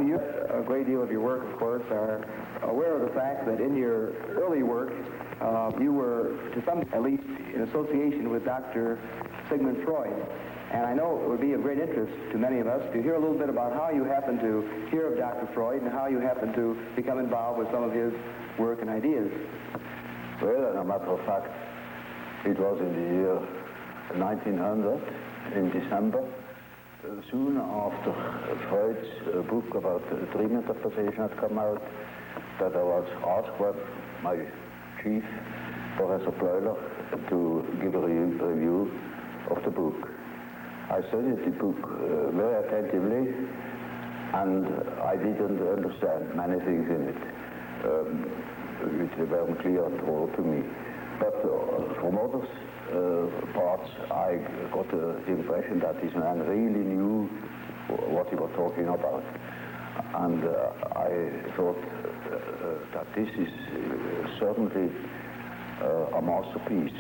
you, a great deal of your work, of course, are aware of the fact that in your early work, you were, to some, at least, in association with Dr. Sigmund Freud. And I know it would be of great interest to many of us to hear a little bit about how you happened to hear of Dr. Freud and how you happened to become involved with some of his work and ideas. Well, as a matter of fact, it was in the year 1900, in December, soon after Freud's book about dream interpretation had come out, that I was asked by my chief, Professor Psicology, to give a review of the book. I studied the book very attentively, and I didn't understand many things in it, which weren't clear at all to me. But from others parts, I got the impression that this man really knew what he was talking about. And I thought that this is certainly a masterpiece,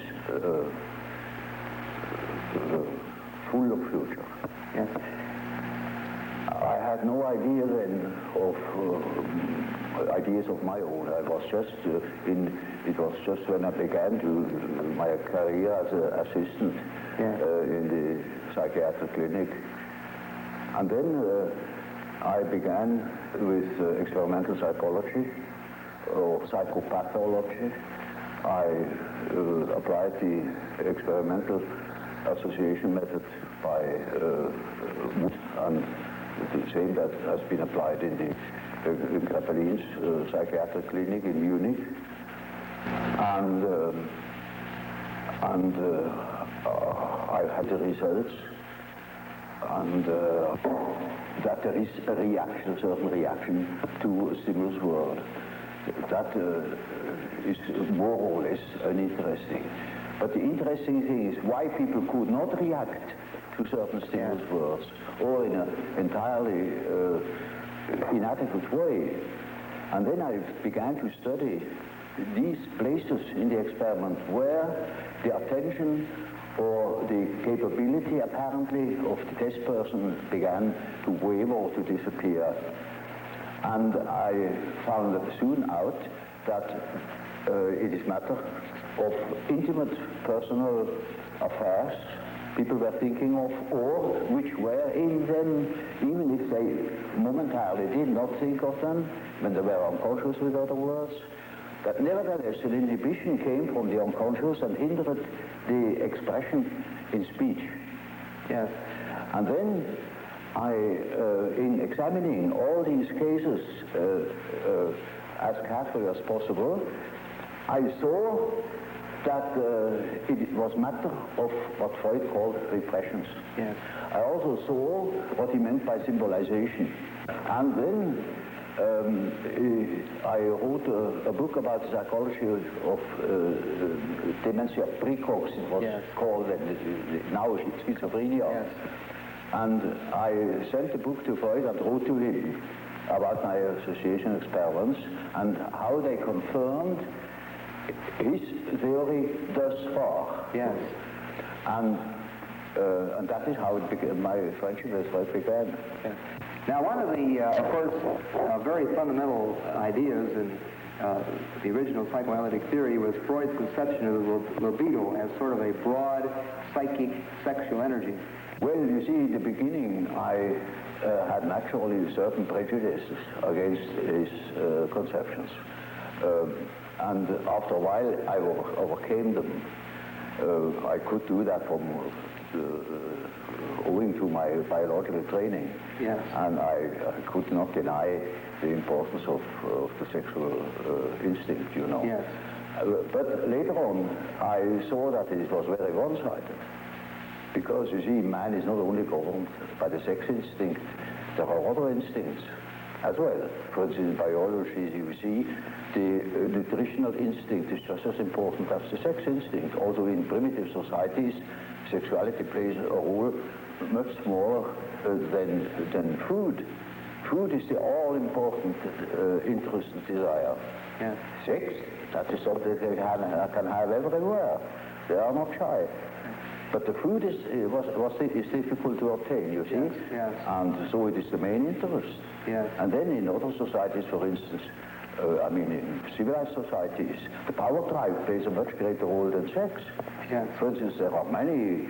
full of future. Yes. I had no idea then of ideas of my own. I was just it was just when I began my career as an assistant in the psychiatric clinic. And then I began with experimental psychology or psychopathology. I applied the experimental association method by and the same that has been applied in Grappelin's psychiatric clinic in Munich. And I had the results, and that there is a reaction, a certain reaction to a stimulus world. That is more or less uninteresting. But the interesting thing is why people could not react to certain stimulus worlds, or in an entirely inadequate way. And then I began to study these places in the experiment where the attention or the capability apparently of the test person began to waver or to disappear. And I found soon out that it is matter of intimate personal affairs people were thinking of, or which were in them, even if they momentarily did not think of them, when they were unconscious, with other words. But nevertheless, an inhibition came from the unconscious and hindered the expression in speech. Yes. And then I, in examining all these cases as carefully as possible, I saw that it was matter of what Freud called repressions. Yes. I also saw what he meant by symbolization. And then I wrote a book about the psychology of dementia precox, it was called, now it's schizophrenia. Yes. And I sent the book to Freud and wrote to him about my association experiments and how they confirmed his theory thus far. Yes. And that is how it began, my friendship with Freud began. Yes. Now, one of the, of course, very fundamental ideas in the original psychoanalytic theory was Freud's conception of libido as sort of a broad psychic sexual energy. Well, you see, in the beginning, I had naturally certain prejudices against his conceptions. And after a while, I overcame them. I could do that from owing to my biological training. Yes. And I could not deny the importance of the sexual instinct, you know. Yes. But later on, I saw that it was very one-sided. Because, you see, man is not only governed by the sex instinct, there are other instincts as well. For instance, in biology, you see, the nutritional instinct is just as important as the sex instinct. Also, in primitive societies, sexuality plays a role much smaller than food. Food is the all-important interest and desire. Yeah. Sex, that is something they can have everywhere. They are not shy. But the food is difficult to obtain, you see? Yes, yes. And so it is the main interest. Yes. And then in other societies, for instance, in civilized societies, the power drive plays a much greater role than sex. Yes. For instance, there are many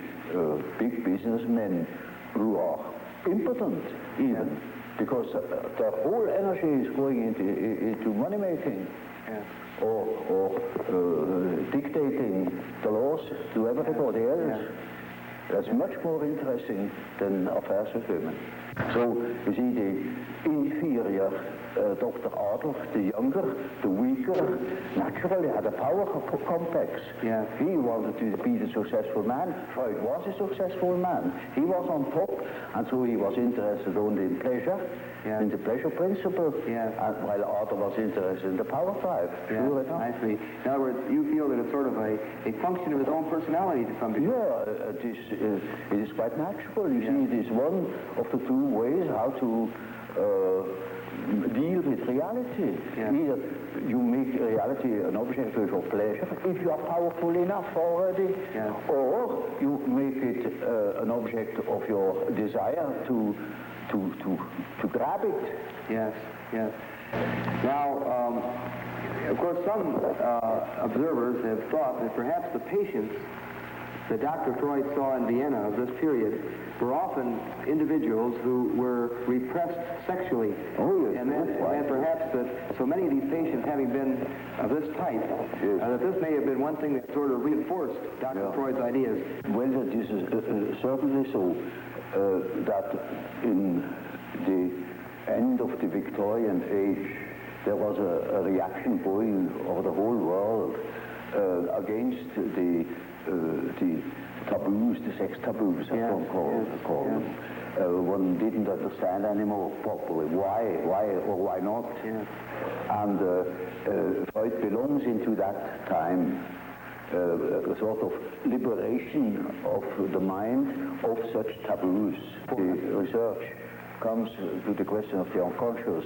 big businessmen who are impotent, even, because their whole energy is going into money making. Yes. Or dictating the laws to everybody else. Yes. That's much more interesting than affairs with women. So, you see, the inferior Dr. Adolf, the younger, the weaker, naturally had a power complex. Yeah. He wanted to be the successful man. Freud was a successful man. He was on top, and so he was interested only in pleasure, in the pleasure principle, and while Adolf was interested in the power drive. Yeah, Sure enough. I see. In other words, you feel that it's sort of a function of his own personality to some degree. Yeah, it is quite natural. You see, it is one of the two ways how to deal with reality. Yeah. Either you make reality an object of your pleasure, if you are powerful enough already, or you make it an object of your desire to grab it. Yes, yes. Now, of course, some observers have thought that perhaps the patients that Dr. Freud saw in Vienna of this period were often individuals who were repressed sexually. Oh, yes. And perhaps that so many of these patients having been of this type, that this may have been one thing that sort of reinforced Dr. Freud's ideas. Well, it is certainly so that in the end of the Victorian age, there was a reaction going over the whole world against the taboos, the sex taboos, as one call them. One didn't understand anymore properly why or why not. And Freud belongs into that time, a sort of liberation of the mind of such taboos. The research comes to the question of the unconscious.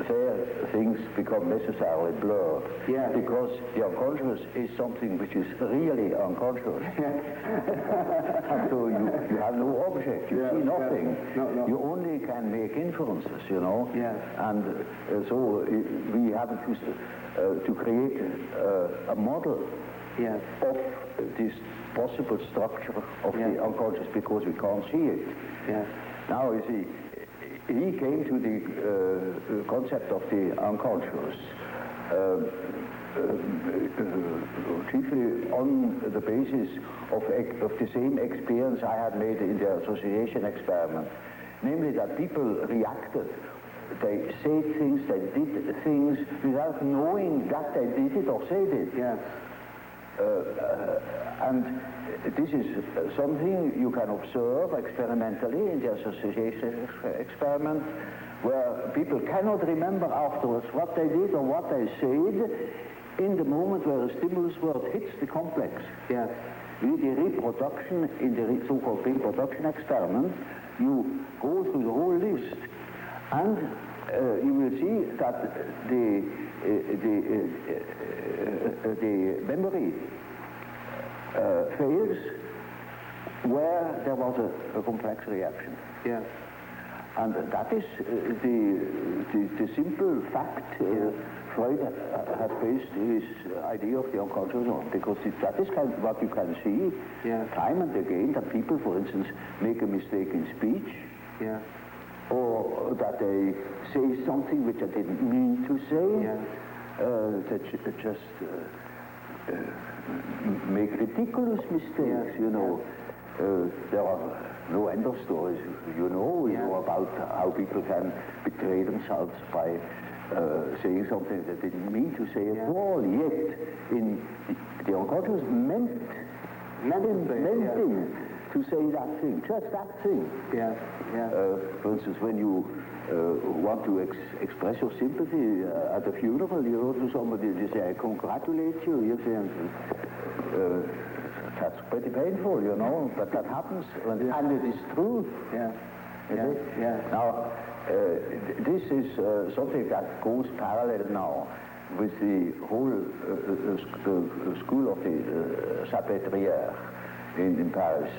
There things become necessarily blurred because the unconscious is something which is really unconscious. And so you have no object, you see nothing. No. You only can make inferences, you know. And so we have to create a model of this possible structure of the unconscious because we can't see it. Now you see, he came to the concept of the unconscious chiefly on the basis of the same experience I had made in the association experiment, namely that people reacted. They said things, they did things without knowing that they did it or said it. And this is something you can observe experimentally in the association experiment, where people cannot remember afterwards what they did or what they said in the moment where the stimulus word hits the complex. With the reproduction, in the so-called reproduction experiment, you go through the whole list, and you will see that the memory fails where there was a complex reaction. And that is the simple fact Freud had based his idea of the unconscious on, because that is kind of what you can see time and again, that people, for instance, make a mistake in speech, or that they say something which they didn't mean to say, that just make ridiculous mistakes, you know. There are no end of stories, you know about how people can betray themselves by saying something they didn't mean to say at all, yet in the unconscious meant him to say that thing, just that thing. For instance, when you want to express your sympathy at a funeral, you go to somebody and you say, I congratulate you. You say, that's pretty painful, you know, but that happens, and it is true. Now, this is something that goes parallel now with the whole the school of the Salpêtrière. in Paris.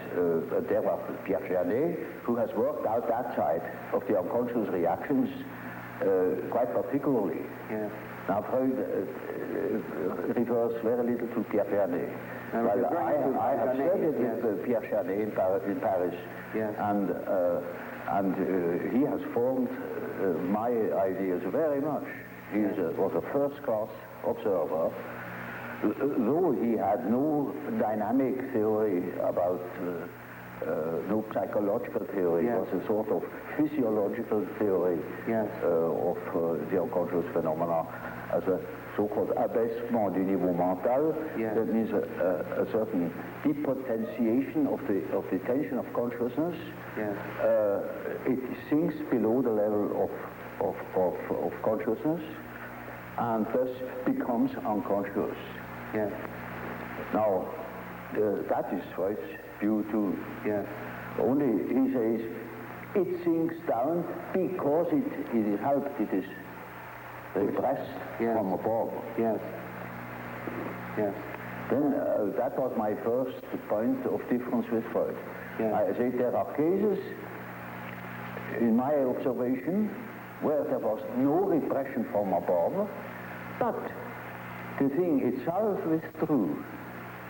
There was Pierre Janet, who has worked out that side of the unconscious reactions quite particularly. Yes. Now, Freud refers very little to Pierre Janet. Well, I have studied with Pierre Janet in Paris, yes. and he has formed my ideas very much. He was a first-class observer, though he had no dynamic theory about, no psychological theory. Yes. It was a sort of physiological theory yes. Of the unconscious phenomena as a so-called abaissement du niveau mental. Yes. That means a certain depotentiation of the tension of consciousness. Yes. It sinks below the level of consciousness and thus becomes unconscious. Yes. Now, that is Freud's view too. Yes. Only he says it sinks down because it is helped, it is repressed yes. from above. Yes. Yes. Then that was my first point of difference with Freud. Yes. I say there are cases in my observation where there was no repression from above, but the thing itself withdrew.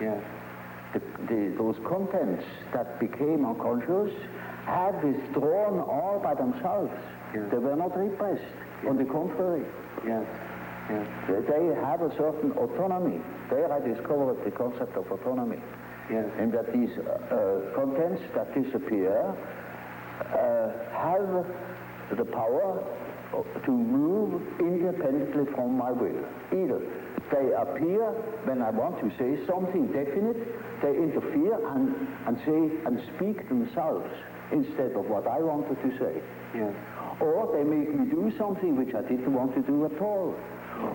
Yes. Those contents that became unconscious had withdrawn all by themselves. Yes. They were not repressed. Yes. On the contrary. Yes. Yes. They had a certain autonomy. There I discovered the concept of autonomy. Yes. And that these contents that disappear have the power to move independently from my will. Either they appear when I want to say something definite, they interfere and say and speak themselves instead of what I wanted to say. Yes. Or they make me do something which I didn't want to do at all.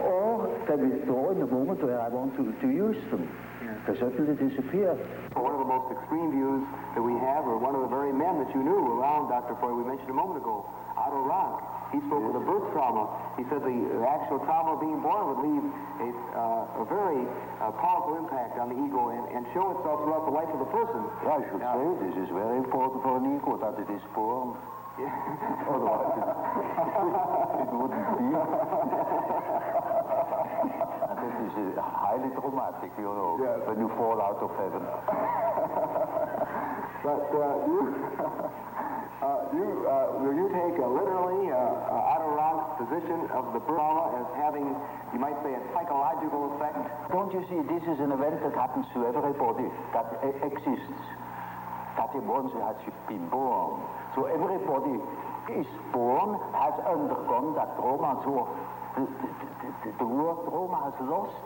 Or they withdraw in the moment where I want to use them. Yes. They suddenly disappear. One of the most extreme views that we have, or one of the very men that you knew around Dr. Freud, we mentioned a moment ago, Otto Rank. He spoke of the birth trauma. He said the actual trauma of being born would leave a very powerful impact on the ego and show itself throughout the life of the person. I should say this is very important for an ego that it is born. Yeah. Otherwise it wouldn't be. And this is highly traumatic, you know, yes. when you fall out of heaven. But you take literally Otto Rank's position of the trauma as having, you might say, a psychological effect? Don't you see, this is an event that happens to everybody that exists, that once has been born. So everybody is born, has undergone that trauma, so the word trauma has lost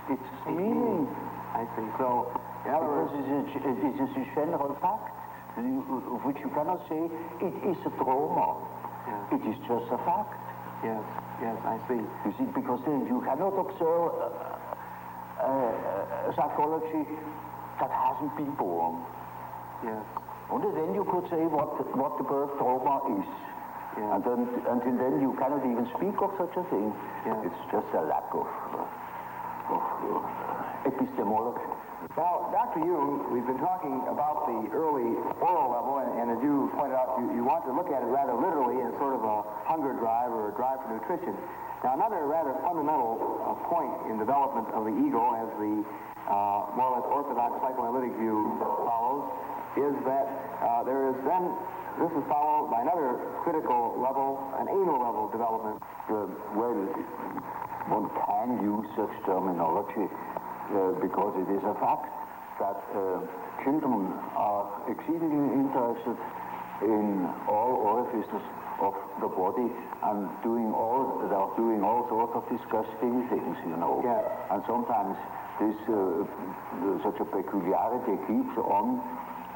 its meaning. I see. So, in other words, it is a general fact, of which you cannot say it is a trauma. Yes. It is just a fact. Yes, yes, I see. You see, because then you cannot observe psychology that hasn't been born. Yes. Only then you could say what the birth trauma is. Yeah. And then, until then you cannot even speak of such a thing. Yeah. It's just a lack of epistemology. Now, Dr. Jung, we've been talking about the early oral level, and as you pointed out, you want to look at it rather literally as sort of a hunger drive or a drive for nutrition. Now, another rather fundamental point in development of the ego, as the more or less orthodox psychoanalytic view follows, is that there is then, this is followed by another critical level, an anal level development. Well, one can use such terminology because it is a fact that children are exceedingly interested in all orifices of the body and they are doing all sorts of disgusting things, you know. Yeah. And sometimes this such a peculiarity keeps on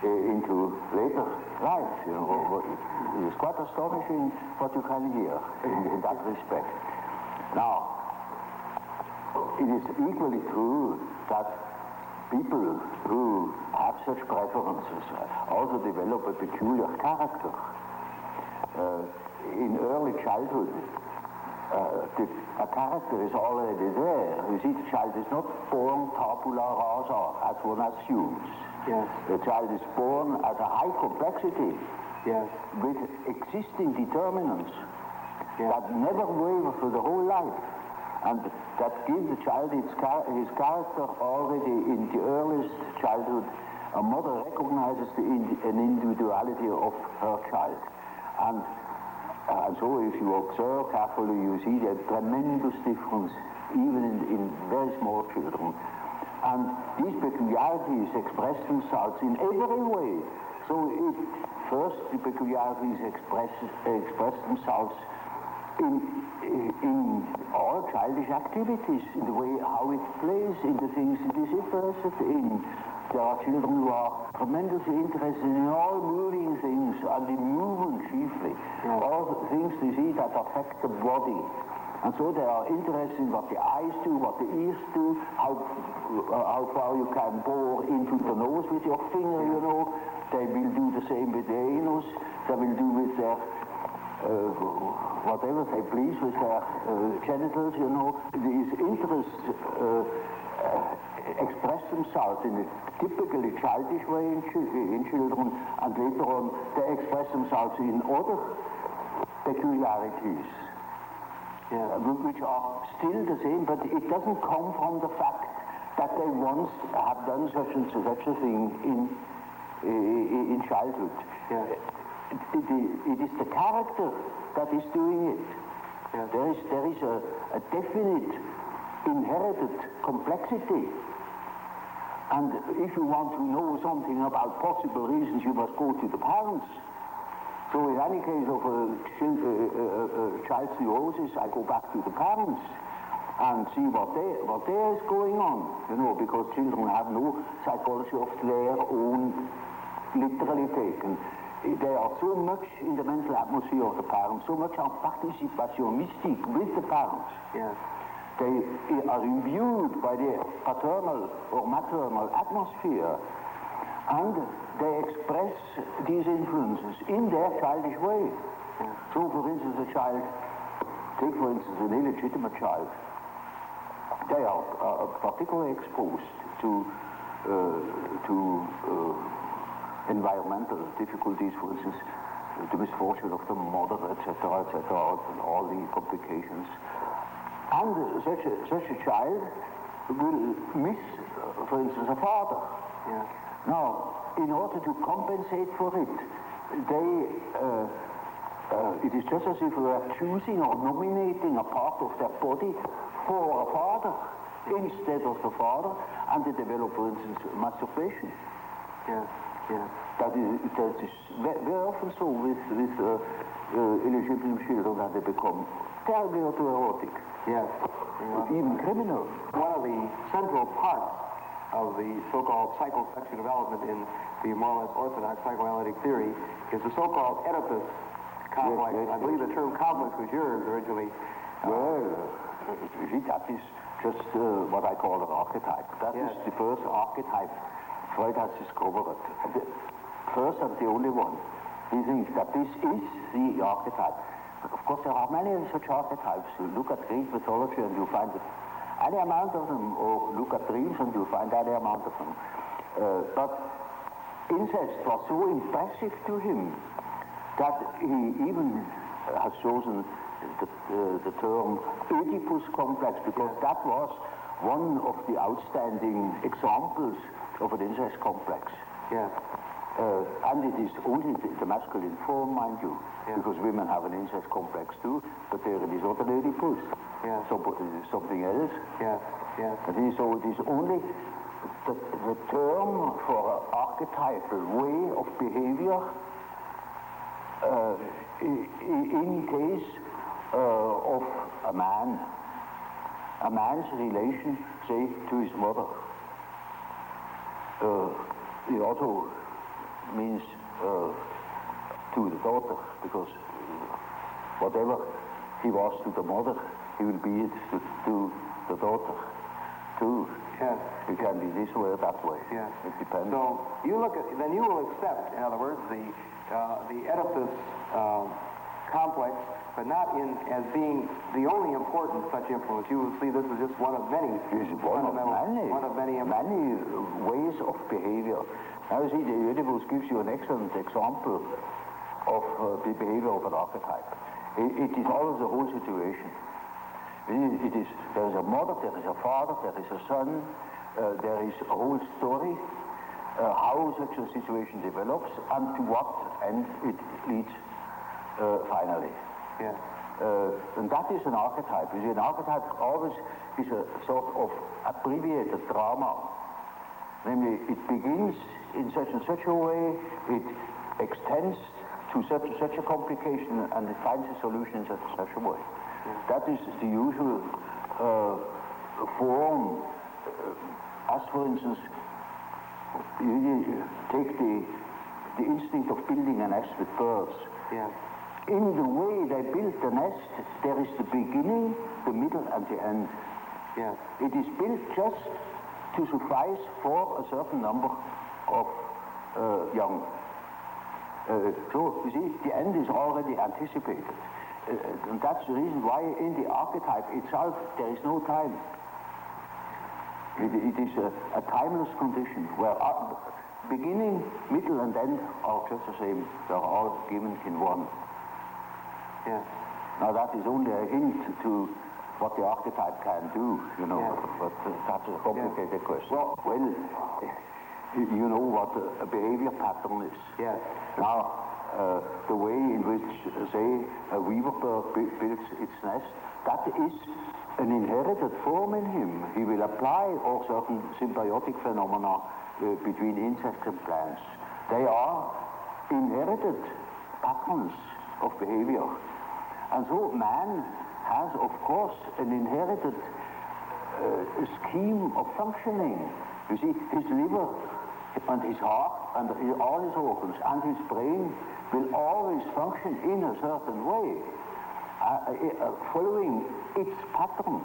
into later life, you know. It is quite astonishing what you can hear in that respect. Now, it is equally true that people who have such preferences also develop a peculiar character. In early childhood, a character is already there. You see, the child is not born tabula rasa, as one assumes. Yes. The child is born as a high complexity. Yes. With existing determinants Yes. that never waver for the whole life, and that give the child his character already in the earliest childhood. A mother recognizes an individuality of her child, and so if you observe carefully, you see the tremendous difference even in very small children. And these peculiarities express themselves in every way. So first, the peculiarities express themselves in all childish activities, in the way how it plays, in the things it is interested in. There are children who are tremendously interested in all moving things, and in movement chiefly. Yeah. All the things they see that affect the body. And so they are interested in what the eyes do, what the ears do, how far you can bore into the nose with your finger, you know. They will do the same with their anus. They will do with their whatever they please with their genitals, you know. These interests express themselves in a typically childish way in children, and later on they express themselves in other peculiarities. Yeah, which are still the same, but it doesn't come from the fact that they once have done such and such a thing in childhood. Yeah. It is the character that is doing it. Yeah. There is a definite inherited complexity, and if you want to know something about possible reasons, you must go to the parents. So in any case of a child's neurosis, I go back to the parents and see what there is going on, you know, because children have no psychology of their own, literally taken. They are so much in the mental atmosphere of the parents, so much en participation mystique with the parents. Yes. They are imbued by the paternal or maternal atmosphere, and they express these influences in their childish way. Yeah. So, for instance, take for instance an illegitimate child. They are particularly exposed to environmental difficulties, for instance, the misfortune of the mother, etc., and all the complications. And such a child will miss, for instance, a father. Yeah. Now, in order to compensate for it, it is just as if they were choosing or nominating a part of their body for a father instead of the father, and they develop, for instance, masturbation. Yeah, yeah. That is very often so with illegitimate children, that they become terribly autoerotic. Yes. Even criminal. One of the central parts of the so-called psychosexual development in the more or less orthodox psychoanalytic theory is the so-called Oedipus complex. Yes. I believe the term complex was yours originally. Well, you see, that is just what I call an archetype. That is the first archetype Freud has discovered. The first and the only one. He thinks that this is the archetype. Of course, there are many such archetypes. You look at Greek mythology and you find any amount of them, or look at dreams and you find any amount of them. But incest was so impressive to him that he even has chosen the term Oedipus complex, because that was one of the outstanding examples of an incest complex. Yeah. And it is only the masculine form, mind you, because women have an incest complex too, but there it is not an Oedipus. Yeah. So it is something else. Yeah. Yeah. So it is only the term for an archetypal way of behavior in case of a man's relation, say, to his mother. It also means to the daughter, because whatever he was to the mother, he will be it to the daughter too. Yes. It can be this way or that way. Yes. It depends. So you then you will accept, in other words, the Oedipus complex but not as being the only important such influence. You will see this is just one of many. It's one of many ways of behavior. Now, you see, the Oedipus gives you an excellent example of the behavior of an archetype. It is always the whole situation. There is a mother, there is a father, there is a son, there is a whole story, how such a situation develops, and to what end it leads finally. Yeah. And that is an archetype. You see, an archetype always is a sort of abbreviated drama. Namely, it begins in such and such a way, it extends to such a complication, and it finds a solution in such a way. That is the usual form. As for instance, you take the instinct of building a nest with birds. Yeah. In the way they build the nest, there is the beginning, the middle, and the end. Yeah. It is built just to suffice for a certain number of young. So, you see, the end is already anticipated. And that's the reason why in the archetype itself there is no time. It is a timeless condition where beginning, middle, and end are just the same. They're all given in one. Yeah. Now that is only a hint to what the archetype can do, you know, but that's a complicated question. Well, you know what a behavior pattern is. Yes. Now, the way in which, say, a weaver bird builds its nest, that is an inherited form in him. He will apply all certain symbiotic phenomena between insects and plants. They are inherited patterns of behavior. And so man has, of course, an inherited scheme of functioning. You see, his liver and his heart and all his organs and his brain will always function in a certain way, following its pattern.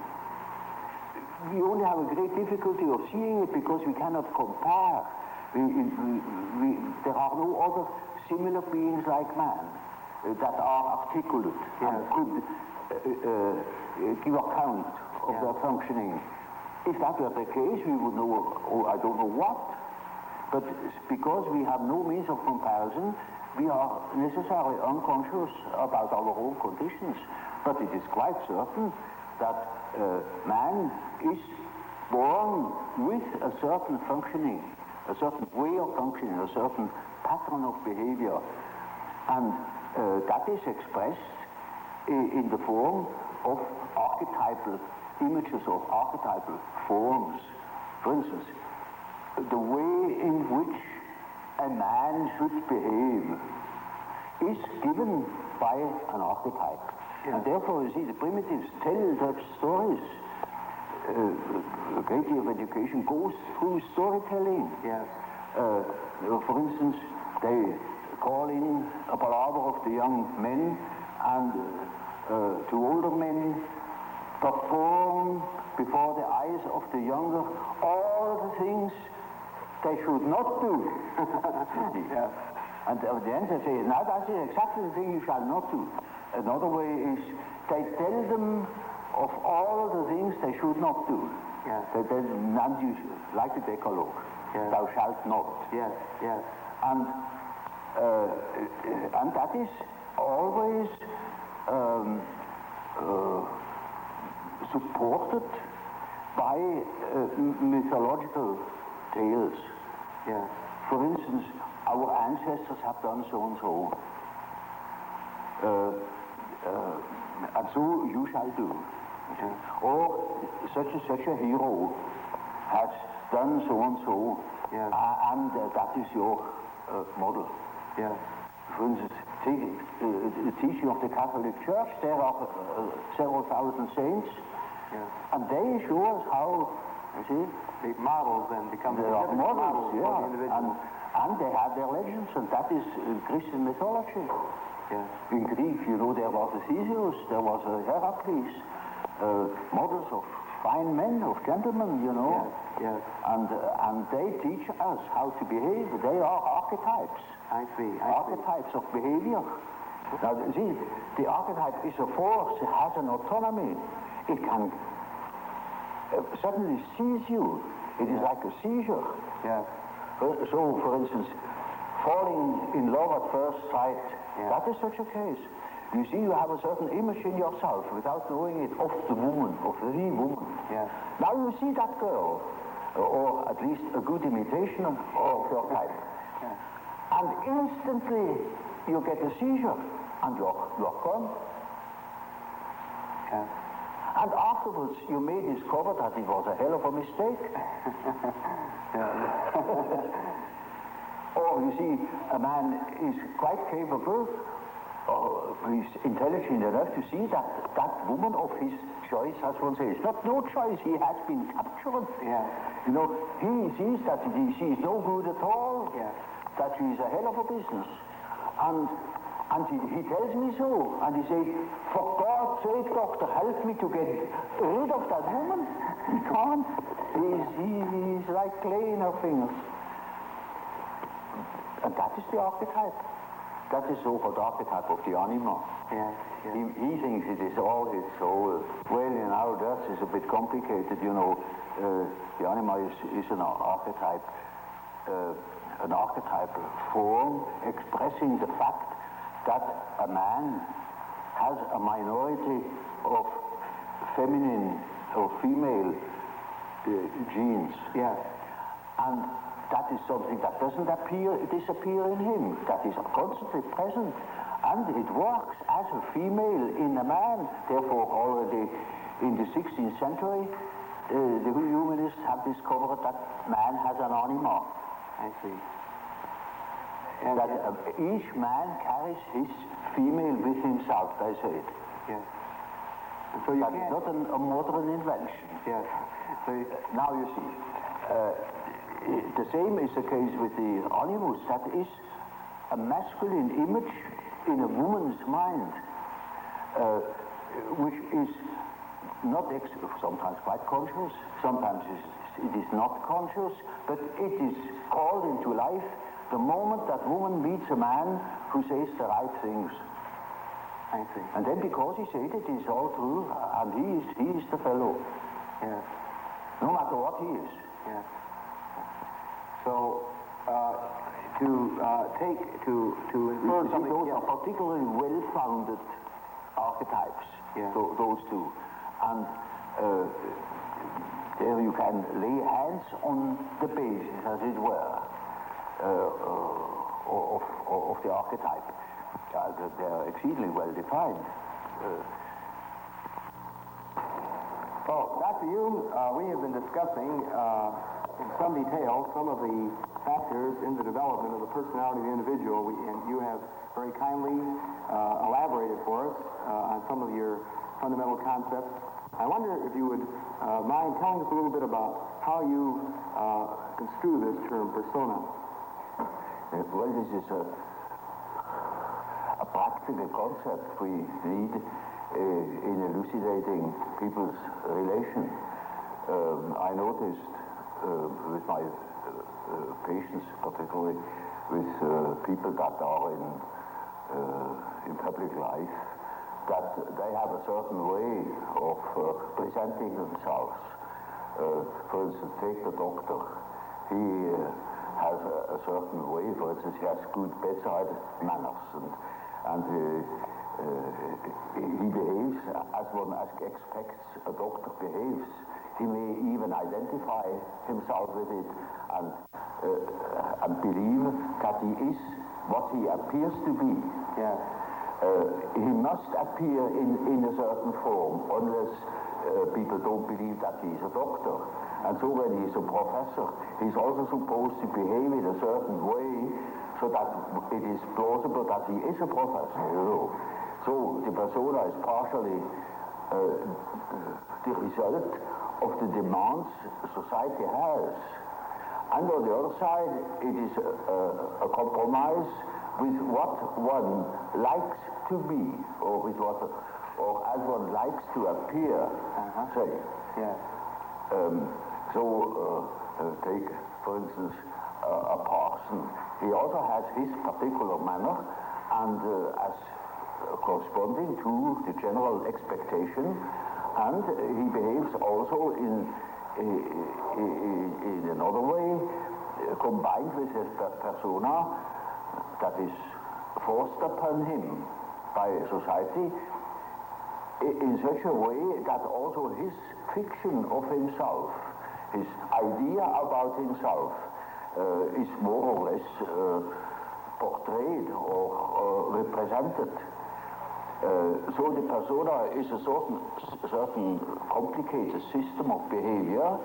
We only have a great difficulty of seeing it because we cannot compare. There are no other similar beings like man that are articulate and could give account of their functioning. If that were the case, we would know, I don't know what. But because we have no means of comparison, we are necessarily unconscious about our own conditions. But it is quite certain that man is born with a certain functioning, a certain way of functioning, a certain pattern of behavior. And that is expressed in the form of archetypal images, of archetypal forms. For instance, the way in which a man should behave is given by an archetype. Yeah. And therefore, you see, the primitives tell such stories. A great deal of education goes through storytelling. Yes. For instance, they call in a palaver of the young men and to older men perform before the eyes of the younger all the things they should not do. Yeah. And at the end they say, now that is exactly the thing you shall not do. Another way is they tell them of all the things they should not do. Yeah. They tell them, like the Decalogue, thou shalt not. Yes, yes. And that is always supported by mythological tales. Yeah. For instance, our ancestors have done so and so, and so you shall do. Okay. Or such and such a hero has done so and so, and that is your model. Yeah. For instance, the teaching of the Catholic Church, there are several thousand saints, and they show us how, you see, the models then become models, for the individual. And they have their legends, and that is Christian mythology. Yeah. In Greek, you know, there was a Theseus, there was a Heracles, models of fine men, of gentlemen, you know. Yes. And they teach us how to behave. They are archetypes. I see. Archetypes of behavior. Now, see, the archetype is a force, it has an autonomy. It can suddenly seize you. It is like a seizure. Yeah. So, for instance, falling in love at first sight, that is such a case. You see, you have a certain image in yourself without knowing it of the woman, of the woman. Yeah. Now you see that girl, or at least a good imitation of your type. Yeah. And instantly you get a seizure, and you're gone. Yeah. And afterwards you may discover that it was a hell of a mistake. Or you see, a man is quite capable, he's intelligent enough to see that that woman of his choice, as one says, not no choice, he has been captured. Yeah. You know, he sees that she is no good at all, that she is a hell of a business. And he tells me so, and he says, for God's sake, doctor, help me to get rid of that woman. He can't. He's like clay in her fingers. And that is the archetype. That is so-called archetype of the anima. Yeah, yeah. He thinks it is all his soul. Well, in our earth is a bit complicated, you know. The anima is an archetype form expressing the fact that a man has a minority of feminine or female genes. Yeah. And that is something that doesn't disappear in him, that is constantly present, and it works as a female in a man. Therefore, already in the 16th century, the humanists have discovered that man has an anima. I see. And that each man carries his female with himself, they say it. Yes. And so that is not a modern invention. Yes. So now you see. The same is the case with the animus. That is a masculine image in a woman's mind, which is not sometimes quite conscious, sometimes it is not conscious, but it is called into life the moment that woman meets a man who says the right things. I see. And then because he said it is all true, and he is the fellow. Yes. No matter what he is. Yes. So, to infer something, those are particularly well-founded archetypes, those two. And there you can lay hands on the basis, as it were, of the archetype. They are exceedingly well-defined. Dr. Jung, we have been discussing in some detail some of the factors in the development of the personality of the individual, and you have very kindly elaborated for us on some of your fundamental concepts. I wonder if you would mind telling us a little bit about how you construe this term, persona. Well, this is a practical concept we need in elucidating people's relation. I noticed with my patients, particularly with people that are in public life, that they have a certain way of presenting themselves. For instance, take the doctor. He has a certain way. For instance, he has good bedside manners, and he behaves as one expects a doctor behaves. He may even identify himself with it and believe that he is what he appears to be. Yeah. He must appear in a certain form, unless people don't believe that he is a doctor. And so when he is a professor, he's also supposed to behave in a certain way so that it is plausible that he is a professor, you know. So the persona is partially the result of the demands society has. And on the other side, it is a compromise with what one likes to be, or with what, or as one likes to appear. Say. Yeah. Take, for instance, a parson. He also has his particular manner, and as corresponding to the general expectation, and he behaves also in another way, combined with his persona that is forced upon him by society in such a way that also his fiction of himself, his idea about himself, is more or less portrayed or represented. So the persona is a certain complicated system of behavior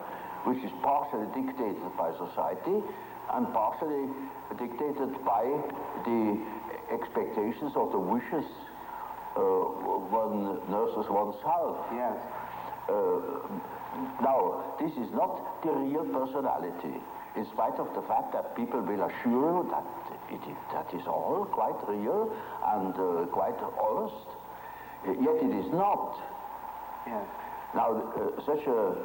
which is partially dictated by society and partially dictated by the expectations or the wishes one nurses oneself. Yes. Now, this is not the real personality, in spite of the fact that people will assure you that that is all quite real and quite honest. Yet it is not. Yes. Now, such a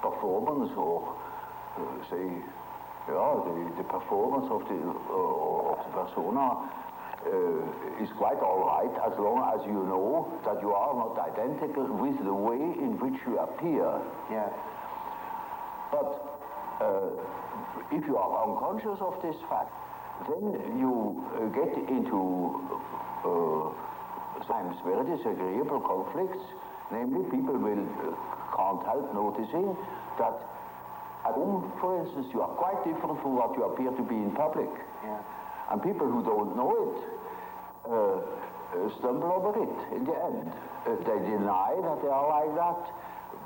performance, or say, the performance of the persona is quite all right as long as you know that you are not identical with the way in which you appear. Yes. But if you are unconscious of this fact, then you get into times very disagreeable conflicts. Namely, people can't help noticing that at home, for instance, you are quite different from what you appear to be in public. Yeah. And people who don't know it stumble over it in the end. They deny that they are like that,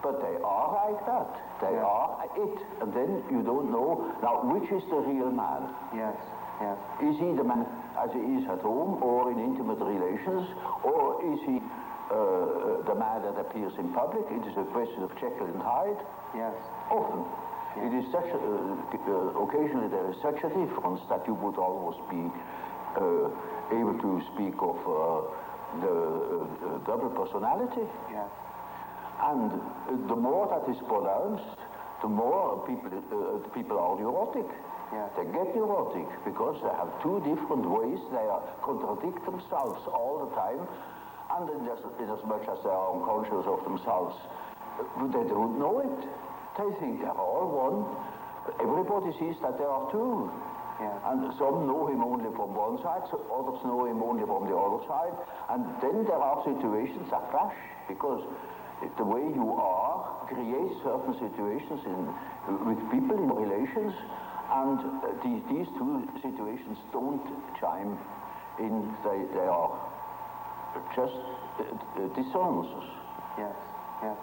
but they are like that. They are it. And then you don't know, now, which is the real man? Yes, yes. Is he the man as he is at home or in intimate relations, or is he the man that appears in public? It is a question of Jekyll and Hyde. Yes. Often. It is such occasionally there is such a difference that you would almost be able to speak of the double personality. Yes. And the more that is pronounced, the more people are neurotic. Yes. They get neurotic because they have two different ways. They contradict themselves all the time, and in as much as they are unconscious of themselves, they don't know it. They think they're all one. Everybody sees that there are two. Yeah. And some know him only from one side, so others know him only from the other side. And then there are situations that clash, because the way you are creates certain situations with people in relations, and these two situations don't chime in. They are just dissonances. Yes, yes.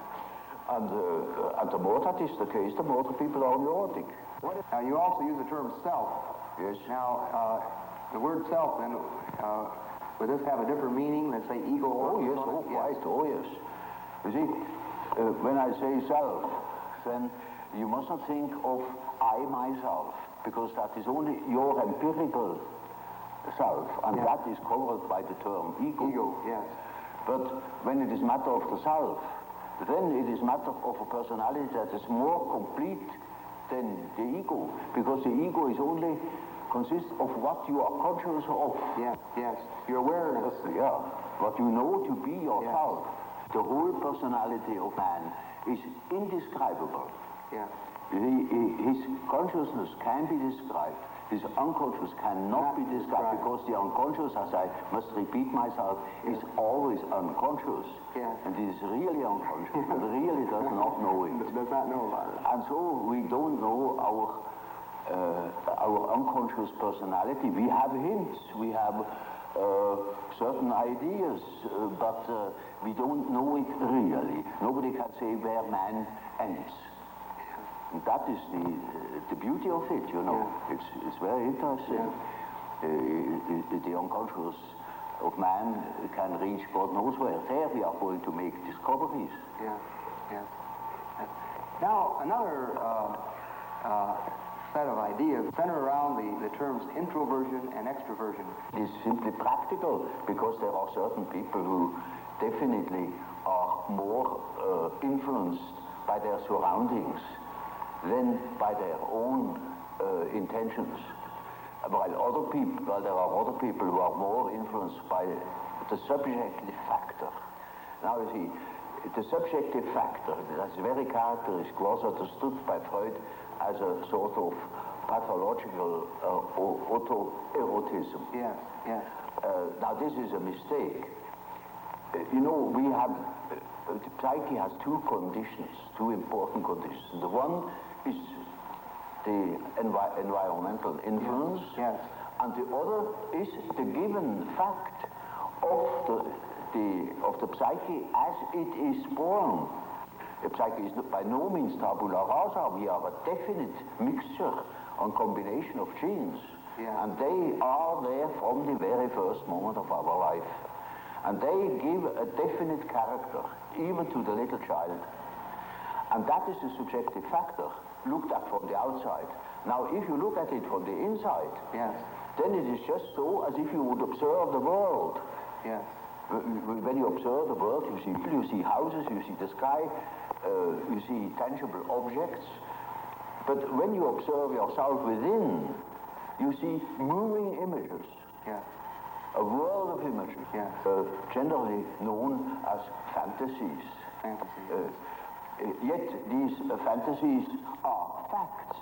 And the more that is the case, the more the people are neurotic. Now, you also use the term self. Yes. Now, the word self, then, would this have a different meaning than, say, ego? Oh, yes, quite, oh, yes. You see, when I say self, then you must not think of I, myself, because that is only your empirical self, and that is covered by the term ego. Ego, yes. But when it is matter of the self, then it is matter of a personality that is more complete than the ego, because the ego is only consists of what you are conscious of. Yes, yes. Your awareness. Yeah, what you know to be yourself. Yes. The whole personality of man is indescribable. Yeah. His consciousness can be described. His unconscious cannot be described, because the unconscious, as I must repeat myself, is always unconscious. Yes. And it is really unconscious, but really does not know it. Does not know about it. And so we don't know our unconscious personality. We have hints, we have certain ideas, but we don't know it really. Nobody can say where man ends. And that is the beauty of it, you know. Yeah. It's very interesting. Yeah. The unconscious of man can reach God knows where. There we are going to make discoveries. Yeah, yeah. Now, another set of ideas center around the terms introversion and extroversion. It's simply practical, because there are certain people who definitely are more influenced by their surroundings than by their own intentions. While there are other people who are more influenced by the subjective factor. Now you see, the subjective factor, that's very characteristic, was understood by Freud as a sort of pathological autoerotism. Yes, yes. Now this is a mistake. You know, we have, the psyche has two conditions, two important conditions. The one is the environmental influence, yes. And the other is the given fact of the psyche as it is born. The psyche is by no means tabula rasa. We are a definite mixture and combination of genes, and they are there from the very first moment of our life. And they give a definite character, even to the little child. And that is the subjective factor, looked at from the outside. Now, if you look at it from the inside, then it is just so as if you would observe the world. Yes. When you observe the world, you see houses, you see the sky, you see tangible objects. But when you observe yourself within, you see moving images. Yeah. A world of images, generally known as fantasies. Yet these fantasies are facts.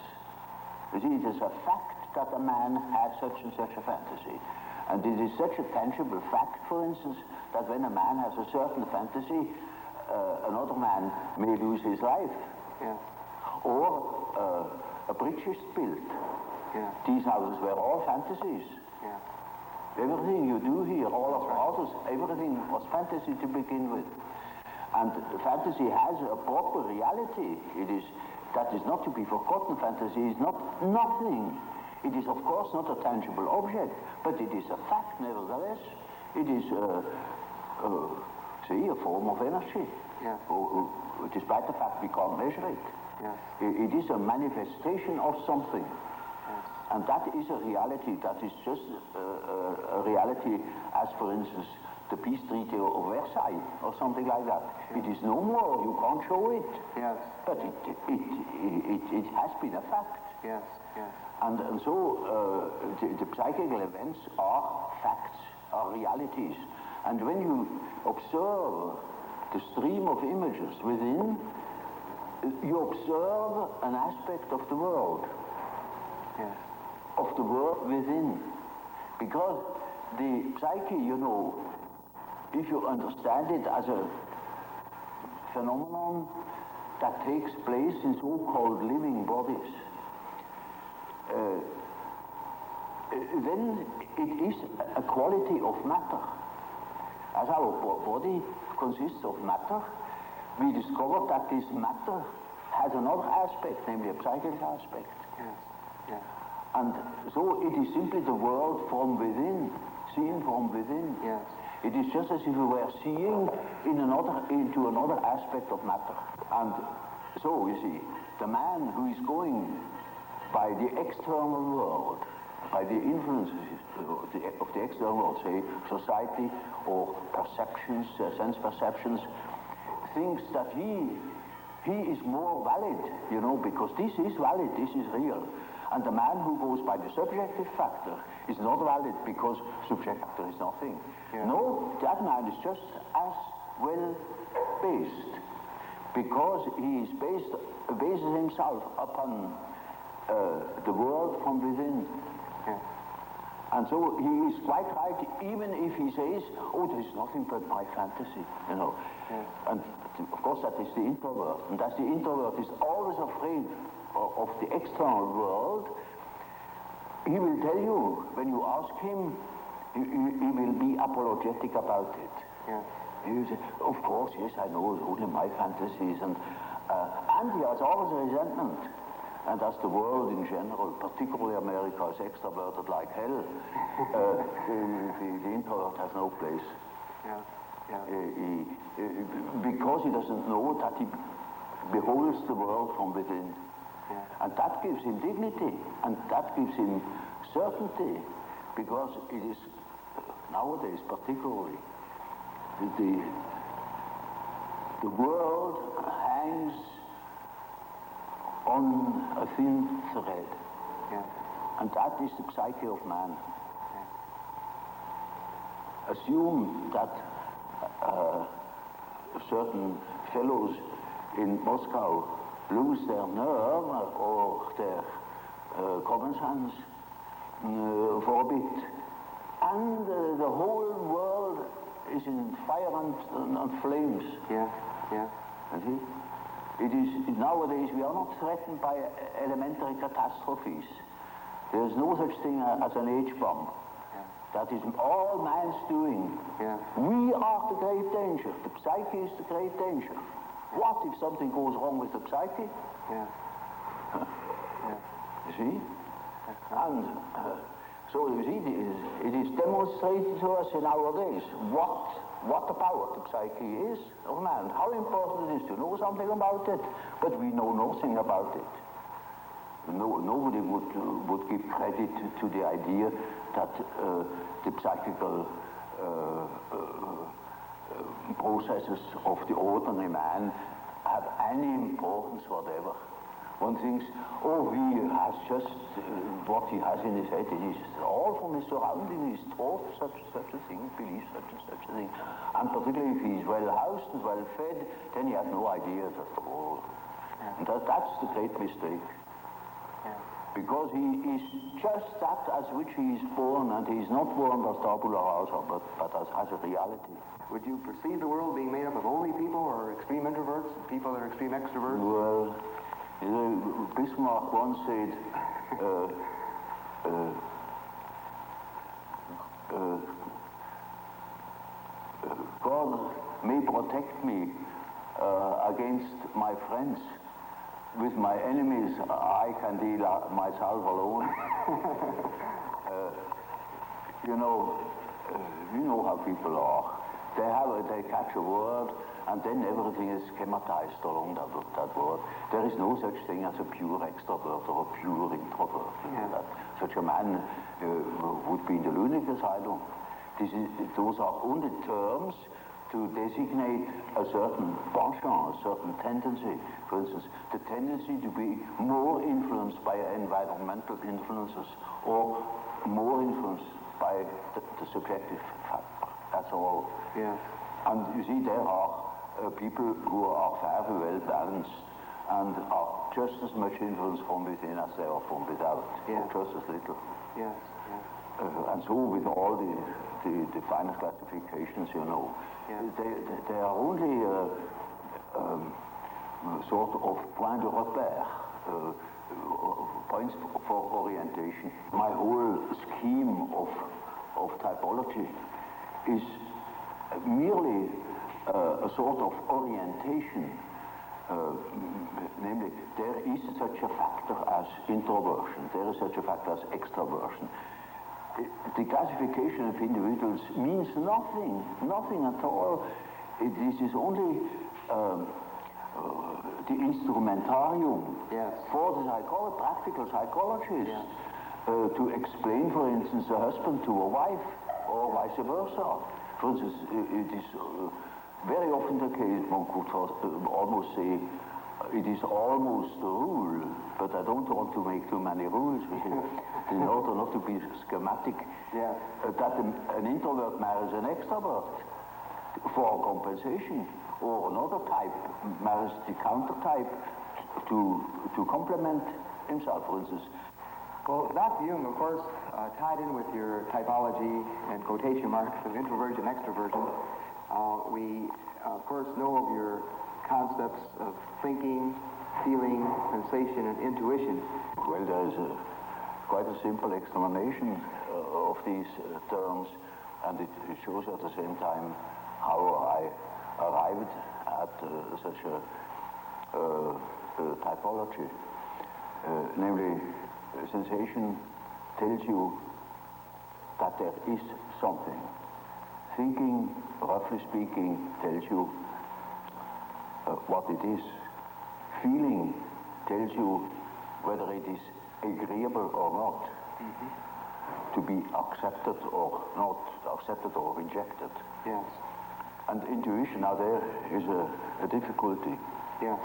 You see, it is a fact that a man has such and such a fantasy. And it is such a tangible fact, for instance, that when a man has a certain fantasy, another man may lose his life. Yeah. Or a bridge is built. Yeah. These houses were all fantasies. Yeah. Everything you do here, all of houses, everything was fantasy to begin with. And fantasy has a proper reality. That is not to be forgotten. Fantasy is not nothing. It is, of course, not a tangible object, but it is a fact, nevertheless. It is, a form of energy. Yeah. Despite the fact we can't measure it. Yes. It is a manifestation of something. Yes. And that is a reality. That is just a reality as, for instance, the peace treaty of Versailles or something like that. Yeah. It is no more. You can't show it. Yes. But it has been a fact. Yes. Yes. And so the psychical events are facts, are realities. And when you observe the stream of images within, you observe an aspect of the world. Yes. Of the world within. Because the psyche, you know, if you understand it as a phenomenon that takes place in so-called living bodies, then it is a quality of matter. As our body consists of matter, we discover that this matter has another aspect, namely a psychic aspect. Yes. Yes. And so it is simply the world from within, seen from within. Yes. It is just as if we were seeing into another aspect of matter. And so, you see, the man who is going by the external world, by the influences of the external world, say society or perceptions, sense perceptions, thinks that he is more valid, you know, because this is valid, this is real. And the man who goes by the subjective factor is not valid because subjective factor is nothing. Yeah. No, that man is just as well based because he is bases himself upon the world from within. Yeah. And so he is quite right, even if he says, oh, there is nothing but my fantasy, you know. Yeah. And of course that is the introvert. And that the introvert is always afraid of the external world. He will tell you, when you ask him, he will be apologetic about it. Yeah. He will say, of course, yes, I know, it's only my fantasies. And he has always a resentment. And as the world in general, particularly America, is extroverted like hell, the introvert has no place. Yeah. Yeah. Because he doesn't know that he beholds the world from within. Yeah. And that gives him dignity, and that gives him certainty, because it is, nowadays particularly, the world hangs on a thin thread. Yeah. and that is the psyche of man. Assume that certain fellows in Moscow lose their nerve or their common sense for a bit, and the whole world is in fire and flames. Yeah, yeah. You see? It is, nowadays we are not threatened by elementary catastrophes. There is no such thing as an H-bomb. That is all man's doing. Yeah. We are the great danger. The psyche is the great danger. What if something goes wrong with the psyche? Yeah. Yeah. You see? And so you see, it is demonstrated to us in our days what the power of the psyche is of man, how important it is to know something about it, but we know nothing about it. Nobody would give credit to the idea that the psychical processes of the ordinary man have any importance whatever. One thinks, oh, he has just what he has in his head. It is all from his surroundings. He's taught such a thing, believes such a thing. And particularly if he's well housed and well fed, then he has no ideas at all. Yeah. And that's the great mistake. Yeah. Because he is just that as which he is born, and he is not born as tabula rasa, but as a reality. Would you perceive the world being made up of only people or extreme introverts, people that are extreme extroverts? Well, Bismarck once said, God may protect me against my friends. With my enemies, I can deal myself alone. You know how people are. They catch a word, and then everything is schematized along that word. There is no such thing as a pure extrovert or a pure introvert. Yeah. Such a man would be in the lunatic asylum. Those are only terms to designate a certain penchant, a certain tendency. For instance, the tendency to be more influenced by environmental influences or more influenced by the subjective factor. That's all. Yeah. And you see, there are people who are very well balanced and are just as much influenced from within as they are from without, Yeah. or just as little. Yes. Yeah. And so with all the finer classifications, Yeah. they are only sort of point de repère, points for orientation. My whole scheme of typology is merely a sort of orientation. Namely, there is such a factor as introversion, there is such a factor as extroversion. The classification of individuals means nothing at all. This is only the instrumentarium for the practical psychologists to explain, for instance, a husband to a wife, or vice versa. For instance, it is very often the case, one could almost say, it is almost the rule, but I don't want to make too many rules in order not to be schematic, that an introvert marries an extrovert for compensation, or another type marries the counter type to complement himself, for instance. Well, Dr. Jung, of course, tied in with your typology and quotation marks of introversion and extroversion, we, of course, know of your concepts of thinking, feeling, sensation, and intuition. Well, there is quite a simple explanation of these terms, and it shows at the same time how I arrived at such a typology. Namely, sensation tells you that there is something. Thinking, roughly speaking, tells you what it is. Feeling tells you whether it is agreeable or not, to be accepted or not accepted or rejected. Yes. And intuition, now there is a difficulty. Yes.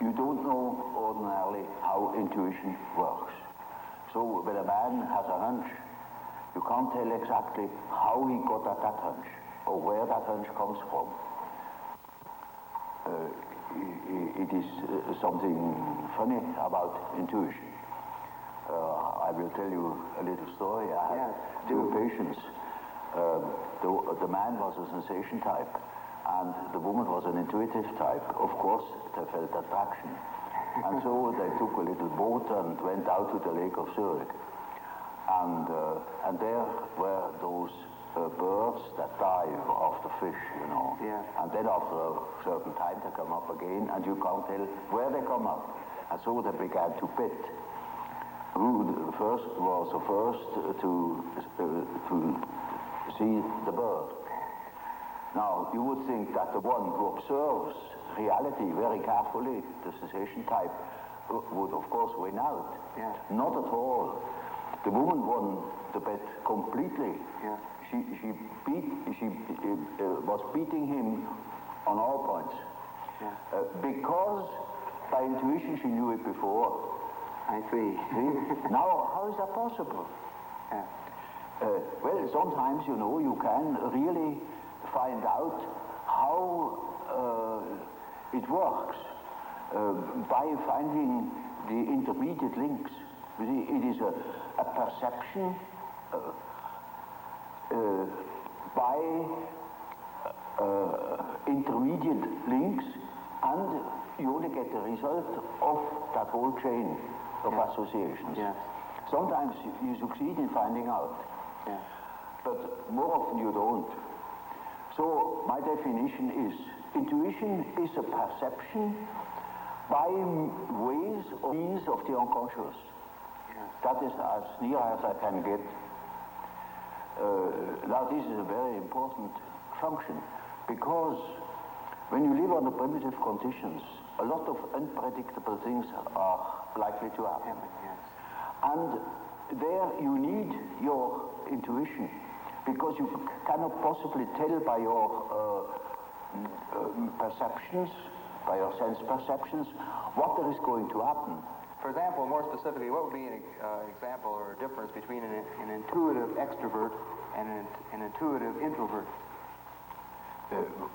You don't know ordinarily how intuition works. So when a man has a hunch, you can't tell exactly how he got at that hunch or where that hunch comes from. It is something funny about intuition. I will tell you a little story. I had two patients. The man was a sensation type, and the woman was an intuitive type. Of course, they felt attraction. And so they took a little boat and went out to the lake of Zuriche. And there were those birds that dive after fish, you know. Yeah. And then after a certain time they come up again, and you can't tell where they come up. And so they began to bet. Who first was the first to see the bird. Now, you would think that the one who observes reality very carefully, the sensation type, would of course win out. Yeah. Not at all. The woman won the bet completely. Yeah. She was beating him on all points. Yeah. Because by intuition she knew it before. I see. Now, how is that possible? Yeah. Well, sometimes, you know, you can really find out how it works by finding the intermediate links. You see, it is a perception by intermediate links, and you only get the result of that whole chain of associations. Yeah. Sometimes you succeed in finding out, but more often you don't. So my definition is, intuition is a perception by ways or means of the unconscious. That is as near as I can get. Now this is a very important function, because when you live under primitive conditions, a lot of unpredictable things are likely to happen. And there you need your intuition, because you cannot possibly tell by your perceptions, by your sense perceptions, what there is going to happen. For example, more specifically, what would be an example or a difference between an intuitive extrovert and an intuitive introvert?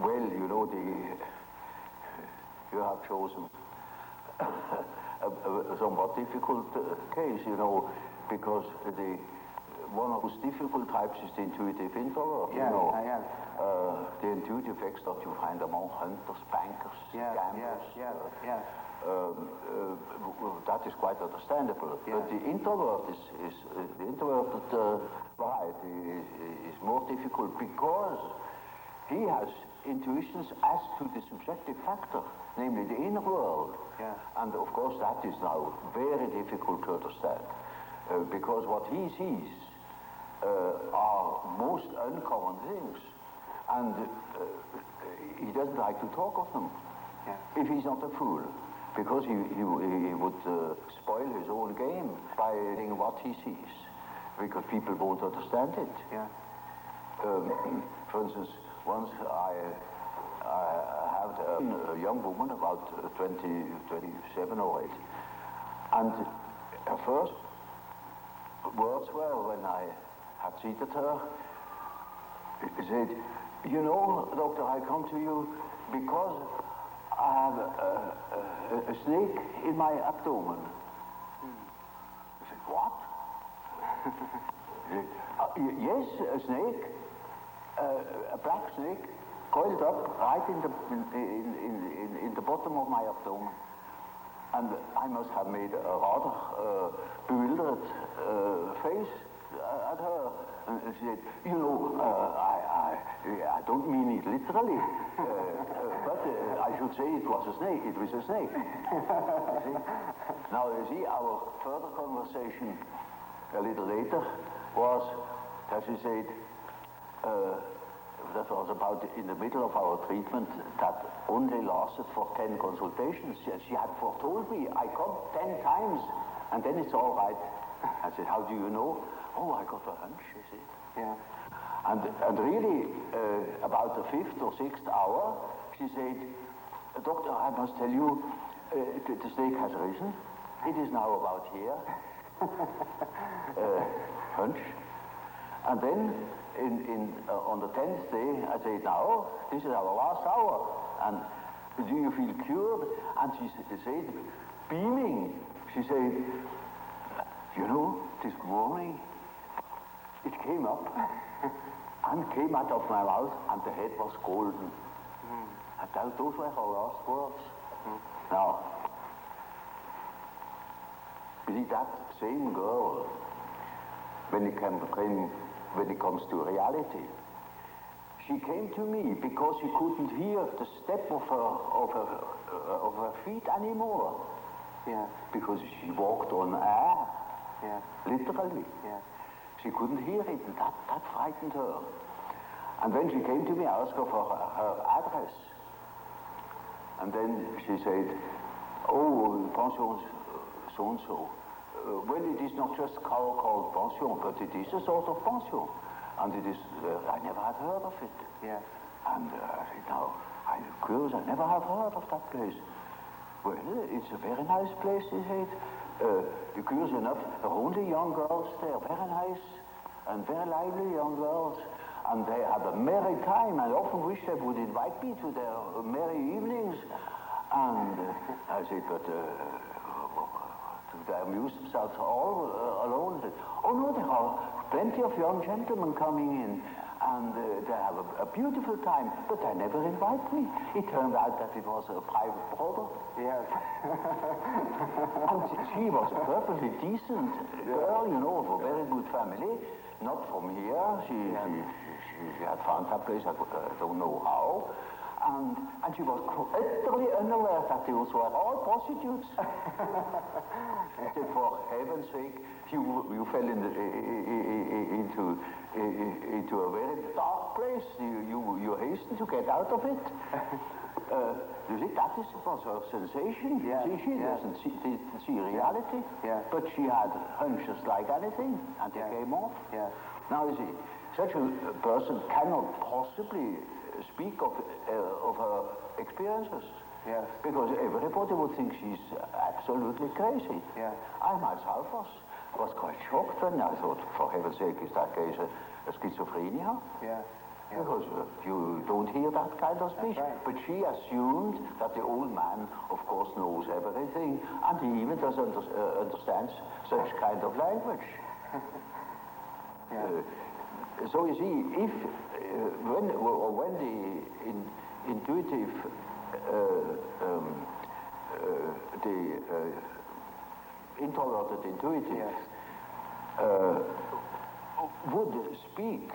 Well, you know, you have chosen a somewhat difficult case, you know, because one of those difficult types is the intuitive introvert. Yeah, you know. I have. The intuitive extrovert you find among hunters, bankers, gamblers. That is quite understandable. Yeah. But the introvert the introverted variety is more difficult, because he has intuitions as to the subjective factor, namely the inner world. Yeah. And of course that is now very difficult to understand, because what he sees are most uncommon things, and he doesn't like to talk of them. If he's not a fool, because he would spoil his own game by saying what he sees, because people won't understand it. For instance, once I had a young woman, about 27 or 8, and her first words were, when I had seated her, he said, "You know, doctor, I come to you because I have a snake in my abdomen." I said, "What?" "Yes, a snake, a black snake, coiled up right in the bottom of my abdomen." And I must have made a rather bewildered face at her. And she said, "You know, I don't mean it literally, but I should say it was a snake. It was a snake." See? Now, you see, our further conversation a little later was that she said, that was about in the middle of our treatment that only lasted for 10 consultations. She had foretold me, "I come 10 times, and then it's all right." I said, "How do you know?" "Oh, I got a hunch," she said. And really, about the 5th or 6th hour, she said, "Doctor, I must tell you, the snake has risen. It is now about here." hunch. And then on the 10th day, I said, now, this is our last hour. And do you feel cured? And she said, beaming, she said, you know, this morning, it came up and came out of my mouth, and the head was golden. And those were her last words. Now, you see, that same girl, when it comes to reality, she came to me because she couldn't hear the step of her feet anymore. Yeah. Because she walked on air. Yeah. Literally. Yeah. She couldn't hear it, and that frightened her. And then she came to me, I asked her for her address. And then she said, oh, pension so-and-so. Well, it is not just called pension, but it is a sort of pension. And it is, I never had heard of it. Yeah. And I said, now, I'm curious, I never have heard of that place. Well, it's a very nice place, he said. Curious enough, only young girls there, very nice, and very lively young girls. And they have a merry time, and often wish they would invite me to their merry evenings. And I said, but they amuse themselves all alone. Oh no, there are plenty of young gentlemen coming in, and they have a beautiful time, but they never invite me. It turned out that it was a private brother. Yes. And she was a perfectly decent girl, you know, of a very good family. Not from here. She had found that place, I don't know how. And she was utterly unaware that those were all prostitutes. I said, for heaven's sake, you fell into a very dark place. You hastened to get out of it. You see, that was her sensation. Yeah. She didn't see reality, but she had hunches like anything, and they came off. Yeah. Now, you see, such a person cannot possibly speak of her experiences. Yes. Because everybody would think she's absolutely crazy. Yeah. I myself was quite shocked when I thought, for heaven's sake, is that case a schizophrenia? Yeah. Because you don't hear that kind of speech. Right. But she assumed that the old man, of course, knows everything, and he even understands such kind of language. So you see, if when the intuitive, the introverted intuitive would speak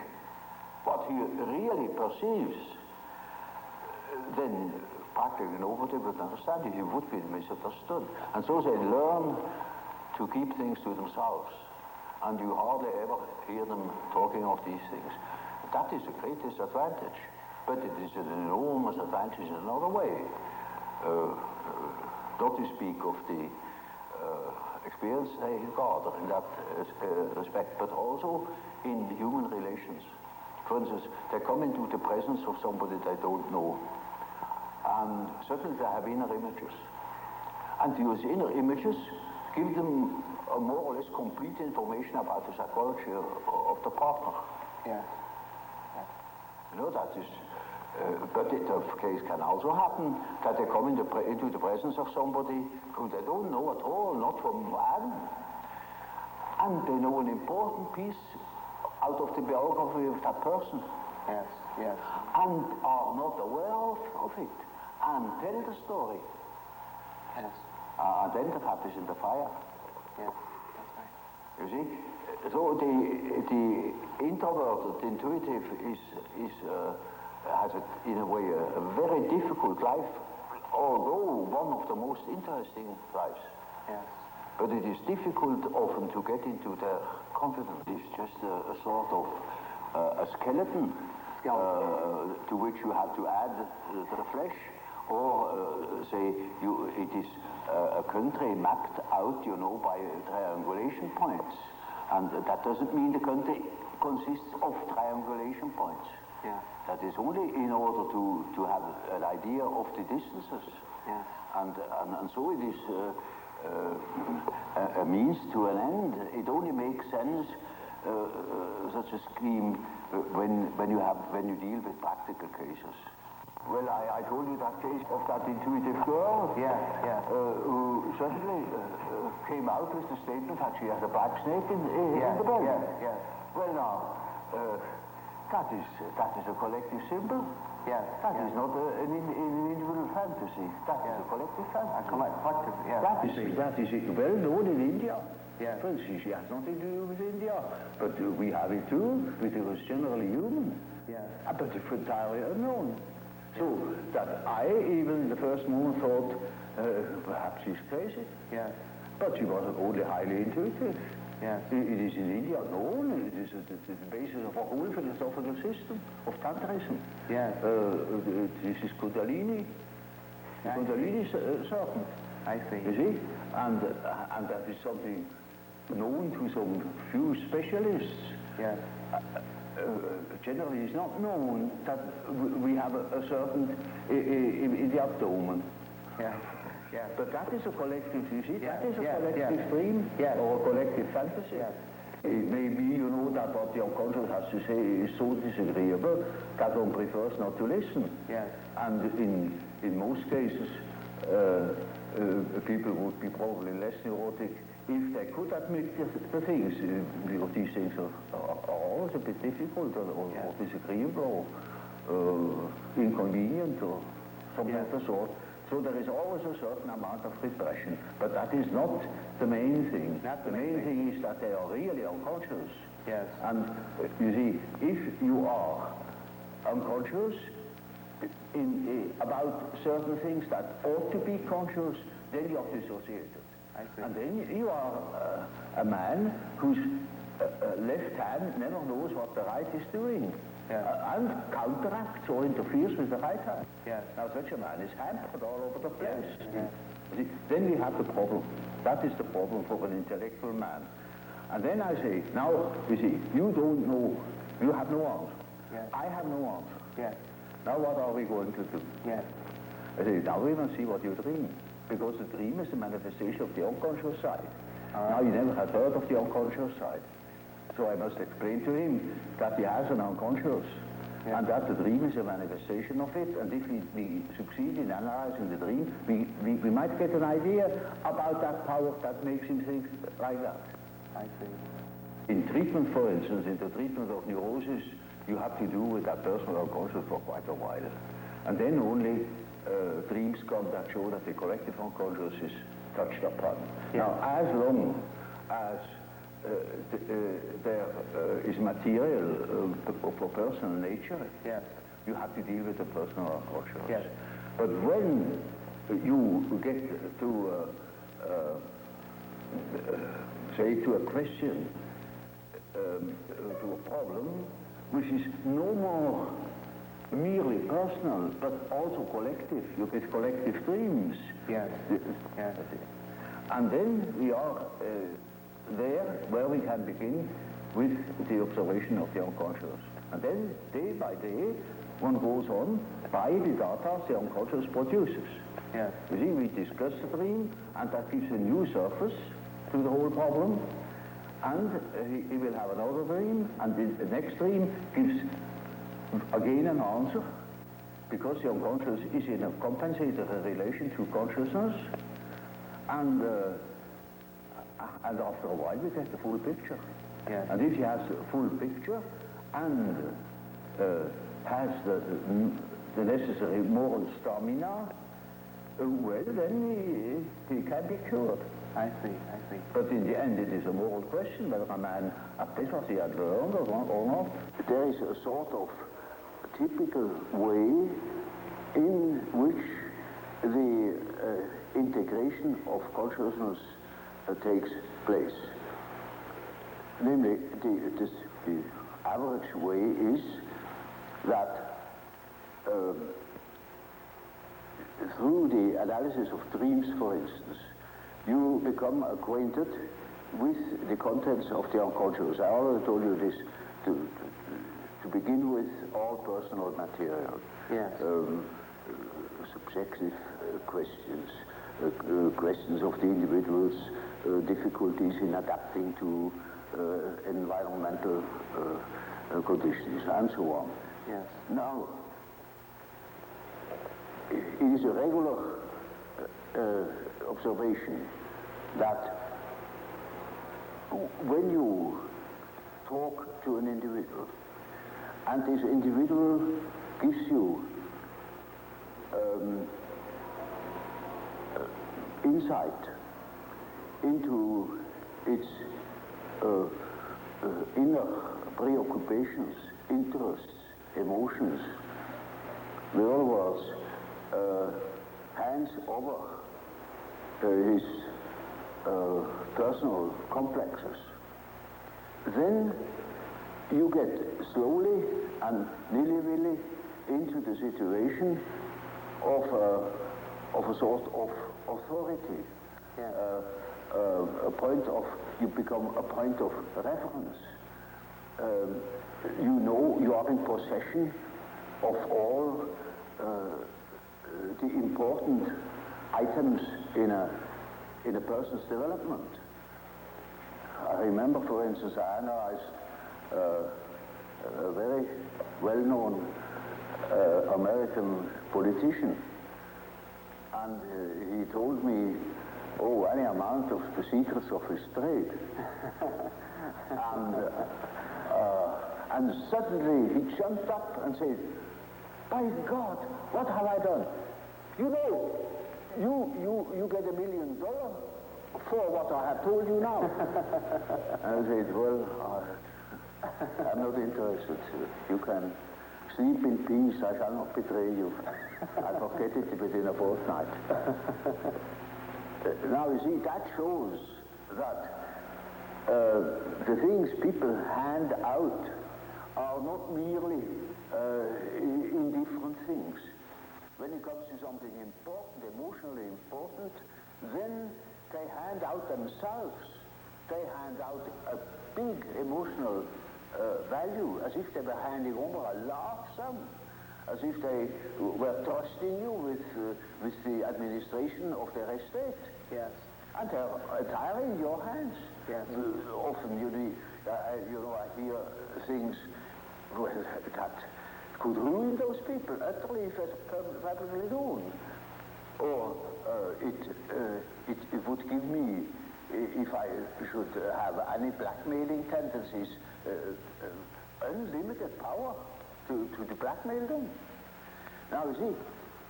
what he really perceives, then practically nobody would understand it. He would be misunderstood. And so they learn to keep things to themselves. And you hardly ever hear them talking of these things. That is a great disadvantage. But it is an enormous advantage in another way. Not to speak of the experience they gather in that respect, but also in human relations. For instance, they come into the presence of somebody they don't know. And certainly they have inner images. And those inner images give them a more or less complete information about the psychology of the partner. Yeah. You know, that is, but the case can also happen that they come into the presence of somebody who they don't know at all, not from Adam. And they know an important piece out of the biography of that person. Yes, yes. And are not aware of it. And tell the story. Yes. And then the fat is in the fire. Yeah, that's right. You see? So the introverted intuitive has in a way a very difficult life, although one of the most interesting lives. Yes. But it is difficult often to get into their confidence. It's just a sort of a skeleton to which you have to add the flesh, or say it is a country mapped out, you know, by triangulation points. And that doesn't mean the country consists of triangulation points. Yeah. That is only in order to have an idea of the distances. Yeah. And so it is a means to an end. It only makes sense, such a scheme, when you deal with practical cases. Well, I told you that case of that intuitive girl, who certainly came out with the statement that she has a black snake in the belly. Well, now, that is a collective symbol. That is not an individual fantasy. That is a collective fantasy. That is well known in India. For instance, she has nothing to do with India, but we have it too, which is generally human. But it's entirely unknown. So that I, even in the first moment, thought perhaps she's crazy. But she was only highly intuitive. It is in India known. It is the basis of a whole philosophical system of Tantrism. This is Kundalini. Kundalini serpent. I see. You see, and that is something known to some few specialists. Generally, it's not known that we have a serpent in the abdomen. But that is a collective, you see, that is a collective dream or a collective fantasy. It may be, that what the unconscious has to say is so disagreeable that one prefers not to listen. And in most cases, people would be probably less neurotic if they could admit the things. These things are always a bit difficult or disagreeable or inconvenient or something of the sort. So there is always a certain amount of repression, but that is not the main thing. The main thing is that they are really unconscious. And you see, if you are unconscious about certain things that ought to be conscious, then you are dissociated. And then you are a man whose left hand never knows what the right is doing. And counteracts or interferes with the right hand. Now such a man is hampered all over the place. Then we have the problem. That is the problem for an intellectual man. And then I say, now, you see, you don't know, you have no answer. I have no answer. Now what are we going to do? I say, now we must see what you dream. Because the dream is the manifestation of the unconscious side. Now you never had heard of the unconscious side. So I must explain to him that he has an unconscious, and that the dream is a manifestation of it, and if we succeed in analyzing the dream, we might get an idea about that power that makes him think like that. I see. In treatment, for instance, in the treatment of neurosis, you have to do with that personal unconscious for quite a while. And then only dreams come that show that the collective unconscious is touched upon. Now, as long as there is material for personal nature, you have to deal with the personal unconscious. But when you get to, say, to a question, to a problem, which is no more merely personal, but also collective, you get collective dreams. And then we are there where we can begin with the observation of the unconscious. And then, day by day, one goes on by the data the unconscious produces. You see, we discuss the dream, and that gives a new surface to the whole problem. And he will have another dream, and the next dream gives again an answer, because the unconscious is in a compensated relation to consciousness, and after a while we get the full picture. And if he has a full picture and has the necessary moral stamina, well, then he can be cured. I see. But in the end, it is a moral question whether a man applies what he had learned or not. There is a sort of typical way in which the integration of consciousness takes place. Namely, the average way is that through the analysis of dreams, for instance, you become acquainted with the contents of the unconscious. I already told you this to begin with all personal material, subjective questions, questions of the individual's difficulties in adapting to environmental conditions and so on. Yes. Now, it is a regular observation that when you talk to an individual and this individual gives you insight into its inner preoccupations, interests, emotions, in other words, hands over his personal complexes, then you get slowly and nilly-willy into the situation of a sort of authority. Yeah. You become a point of reference. You know you are in possession of all the important items in a person's development. I remember, for instance, I analyzed a very well-known American politician, and he told me, any amount of the secrets of his trade. And suddenly he jumped up and said, "By God, what have I done? You know, you get $1 million for what I have told you now." I said, "Well, I'm not interested. You can sleep in peace. I shall not betray you. I'll forget it within a fortnight." Now, you see, that shows that the things people hand out are not merely indifferent things. When it comes to something important, emotionally important, then they hand out themselves. They hand out a big emotional value, as if they were handing over a large sum, as if they were trusting you with the administration of their estate. Yes. And they're entirely in your hands. Yes. Often, I hear things that could ruin those people, utterly, if it's perfectly known. Or it would give me, if I should have any blackmailing tendencies, unlimited power to blackmail them. Now, you see,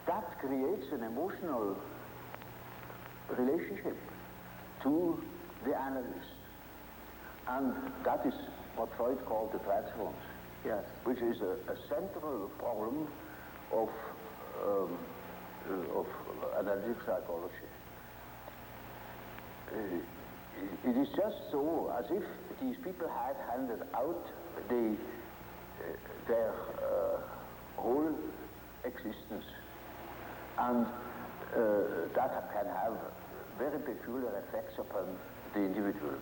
that creates an emotional relationship to the analyst. And that is what Freud called the transforms. Yes. Which is a central problem of analytic psychology. It is just so as if these people had handed out their whole existence, and that can have very peculiar effects upon the individual.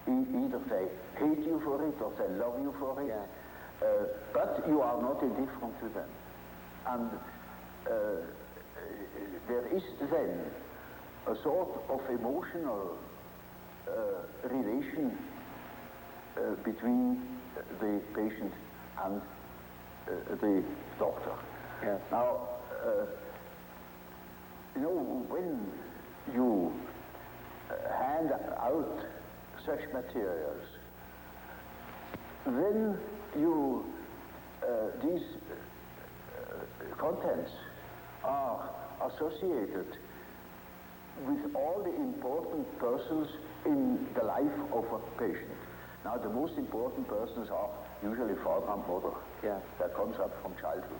Either they hate you for it or they love you for it. Yeah. But you are not indifferent to them. And there is then a sort of emotional relation between the patient and the doctor. Yes. Now, when you hand out such materials, then these contents are associated with all the important persons in the life of a patient. Now, the most important persons are usually father and mother. Yeah. That comes up from childhood.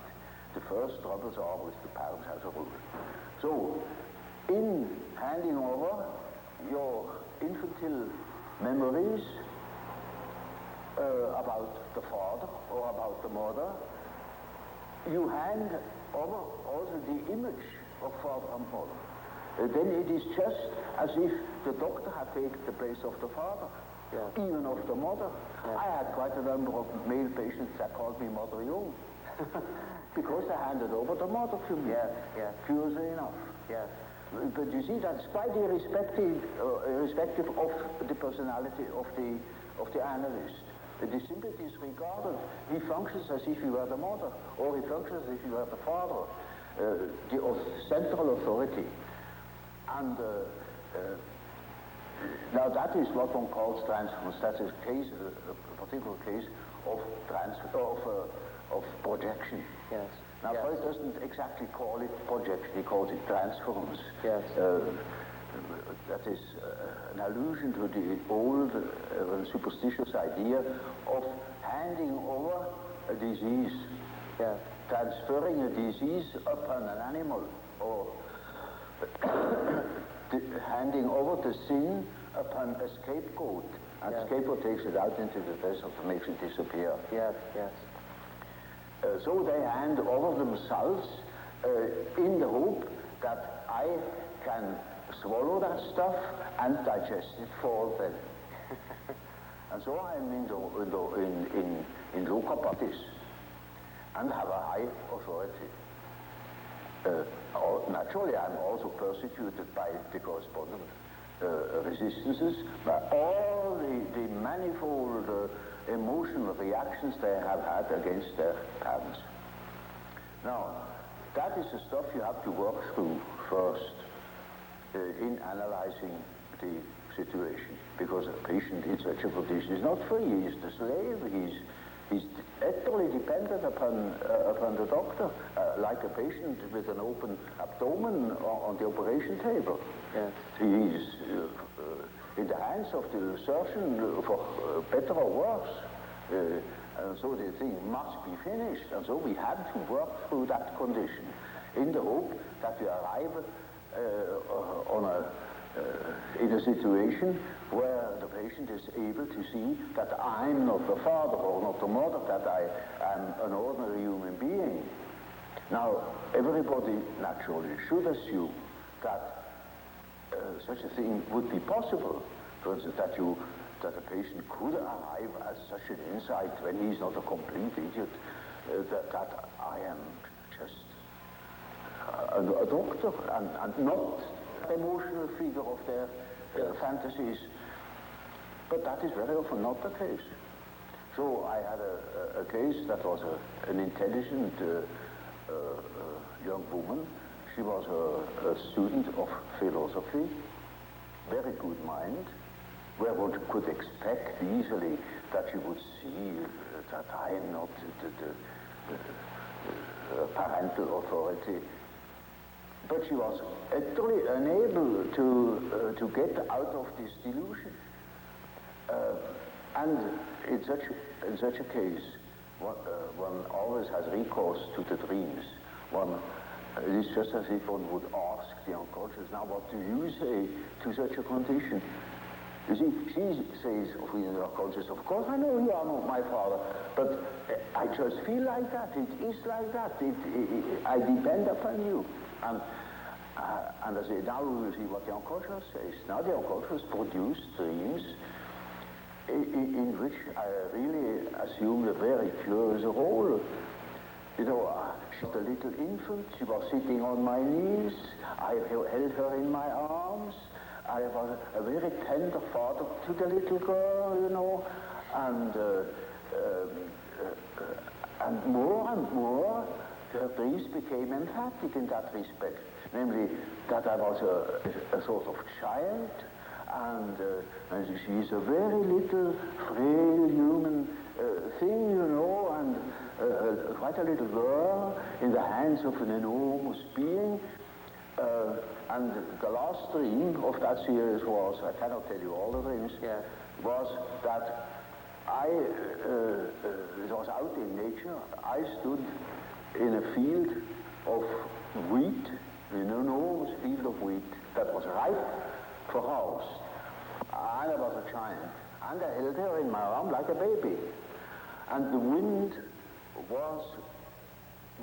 The first troubles are with the parents as a rule. So, in handing over your infantile memories about the father or about the mother, you hand over also the image of father and mother. Then it is just as if the doctor had taken the place of the father, even of the mother. I had quite a number of male patients that called me Mother Jung, because I handed over the mother to me. Curiously enough. Yes. But you see, that's quite irrespective of the personality of the analyst. The simply disregarded. He functions as if he were the mother, or he functions as if he were the father, the central authority. And now that is what one calls transference. That's a particular case of projection. Yes. Now, yes. Freud doesn't exactly call it projection, he calls it transference. Yes. That is an allusion to the old superstitious idea of handing over a disease, Yes. transferring a disease upon an animal, or handing over the sin upon a scapegoat. And Yes. scapegoat takes it out into the desert and makes it disappear. Yes, yes. So they hand over themselves in the hope that I can swallow that stuff and digest it for them. And so I'm in loco patis and have a high authority. Naturally, I'm also persecuted by the correspondent resistances, by all the manifold emotional reactions they have had against their parents. Now, that is the stuff you have to work through first in analyzing the situation, because a patient in such a condition is not free. He's the slave. He's utterly dependent upon the doctor, like a patient with an open abdomen on the operation table. Yes. He's in the hands of the surgeon for better or worse. And so the thing must be finished. And so we have to work through that condition in the hope that we arrive in a situation where the patient is able to see that I'm not the father or not the mother, that I am an ordinary human being. Now, everybody naturally should assume that such a thing would be possible. For instance, that a patient could arrive at such an insight when he's not a complete idiot, that I am just a doctor and not an emotional figure of their fantasies. But that is very often not the case. So I had a case that was an intelligent young woman. She was a student of philosophy, very good mind, where one could expect easily that she would see that I am not the parental authority. But she was utterly unable to get out of this delusion. And in such a case, one always has recourse to the dreams. It is just as if one would ask the unconscious, now what do you say to such a condition? You see, she says of the unconscious, of course I know you are not my father, but I just feel like that, it is like that, I depend upon you. And I say, now we will see what the unconscious says. Now the unconscious produce dreams in which I really assume a very curious role. You know, she was a little infant, she was sitting on my knees, I held her in my arms, I was a very tender father to the little girl, you know, and more, her dreams became emphatic in that respect, namely that I was a sort of child, and she is a very little, frail human thing, you know, and quite a little girl in the hands of an enormous being. And the last dream of that series was, I cannot tell you all the dreams, was that it was out in nature. I stood in a field of wheat, an enormous field of wheat that was ripe for harvest. And I was a giant. And I held her in my arm like a baby. And the wind was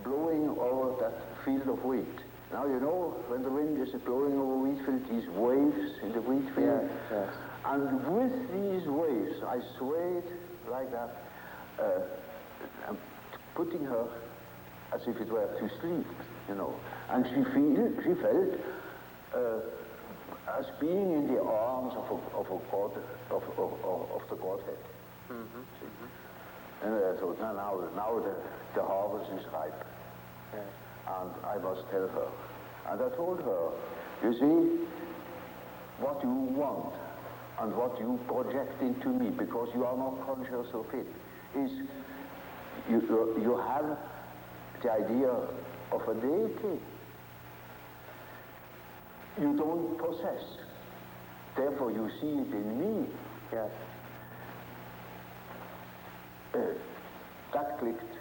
blowing over that field of wheat. Now, you know, when the wind is blowing over wheat field, these waves in the wheat field. Yes. And with these waves, I swayed like that, putting her as if it were to sleep, you know. And she felt as being in the arms of a god, of the Godhead. And I thought, now the harvest is ripe. And I must tell her. And I told her, you see, what you want and what you project into me, because you are not conscious of it, is you have the idea of a deity. You don't possess. Therefore, you see it in me. Yes. That clicked.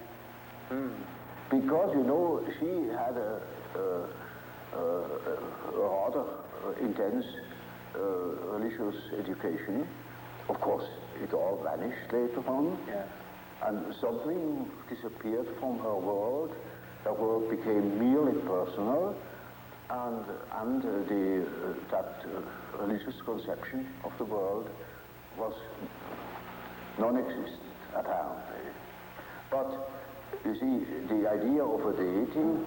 Because, you know, she had a rather intense religious education. Of course, it all vanished later on. Yes. And something disappeared from her world. Her world became merely personal, and that religious conception of the world was non-existent, apparently. But, you see, the idea of a deity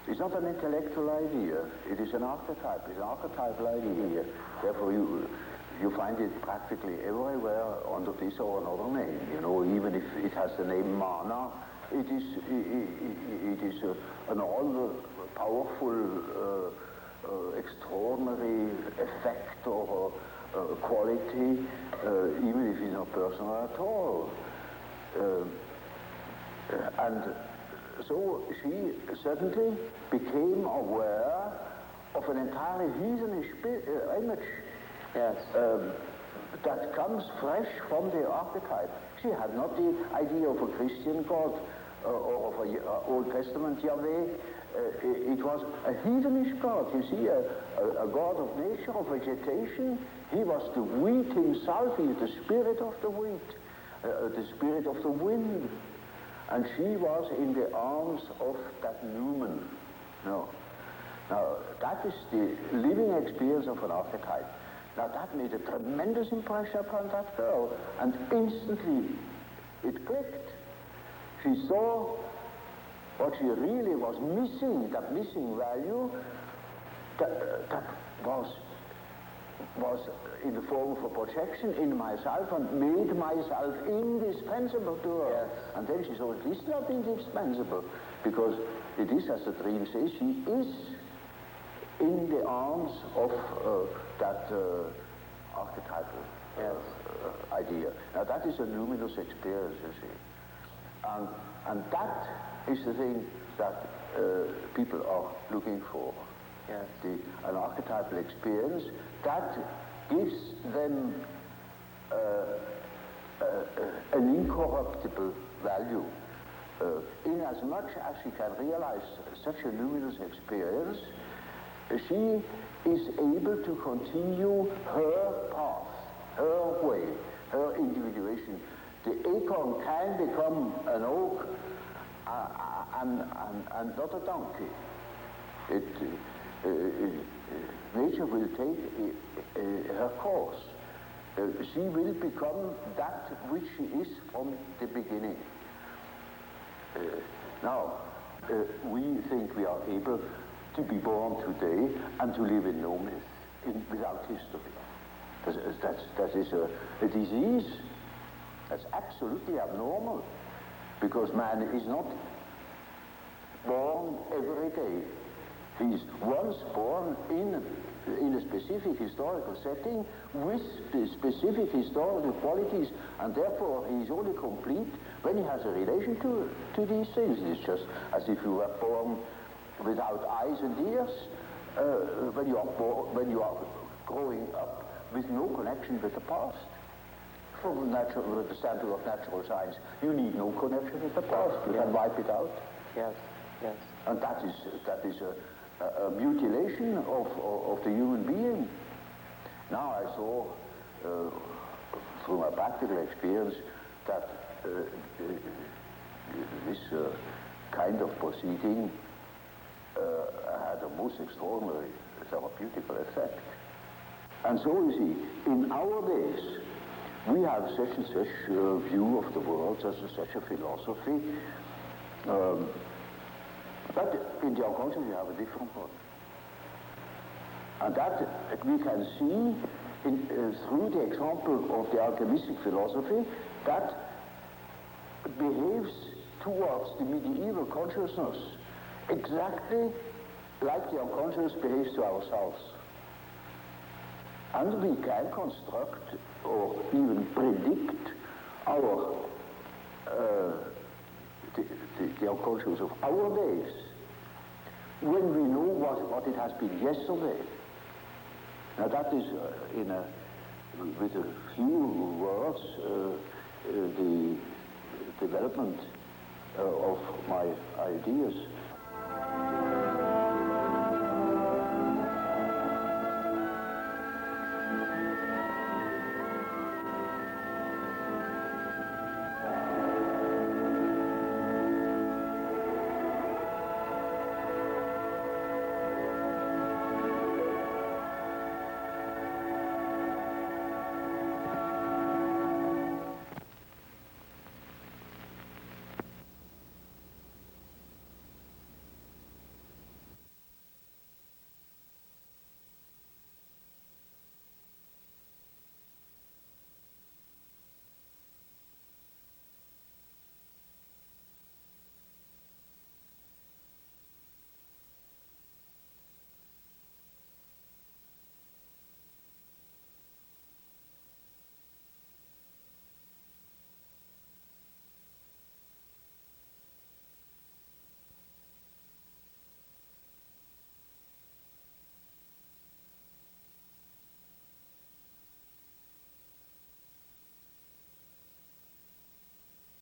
is not an intellectual idea. It is an archetype. It's an archetypal idea. Therefore, you find it practically everywhere under this or another name. You know, even if it has the name Mana, it is an all-powerful, extraordinary effect or quality, even if it's not personal at all. And so she suddenly became aware of an entirely heathenish image. Yes. That comes fresh from the archetype. She had not the idea of a Christian God or of an Old Testament Yahweh. It was a heathenish God, you see, a God of nature, of vegetation. He was the wheat himself. He is the spirit of the wheat, the spirit of the wind. And she was in the arms of that Newman. No. Now, that is the living experience of an archetype. Now, that made a tremendous impression upon that girl, and instantly it clicked. She saw what she really was missing, that missing value, that was in the form of a projection in myself and made myself indispensable to her. Yes. And then she saw it is not indispensable, because it is, as the dream says, she is in the arms of that archetypal idea. Now that is a luminous experience, you see. And that is the thing that people are looking for. Yes. An archetypal experience that gives them an incorruptible value. In as much as she can realize such a luminous experience, she is able to continue her path, her way, her individuation. The acorn can become an oak and not a donkey. Nature will take her course. She will become that which she is from the beginning. Now, we think we are able to be born today and to live in no myth, without history. That is a disease. That's absolutely abnormal, because man is not born every day. He's once born in a specific historical setting with the specific historical qualities, and therefore he is only complete when he has a relation to these things. It's just as if you were born without eyes and ears, when you are growing up with no connection with the past. From the standpoint of natural science, you need no connection with the past. You can wipe it out. Yes, yes. And that is a mutilation of the human being. Now I saw, through my practical experience, that this kind of proceeding had a most extraordinary therapeutical effect. And so, you see, in our days, we have such and such view of the world, such and such a philosophy. But in the unconscious, you have a different one. And that we can see through the example of the alchemistic philosophy that behaves towards the medieval consciousness exactly like the unconscious behaves to ourselves. And we can construct or even predict our the unconscious of our days when we know what it has been yesterday. Now that is, with a few words, the development of my ideas.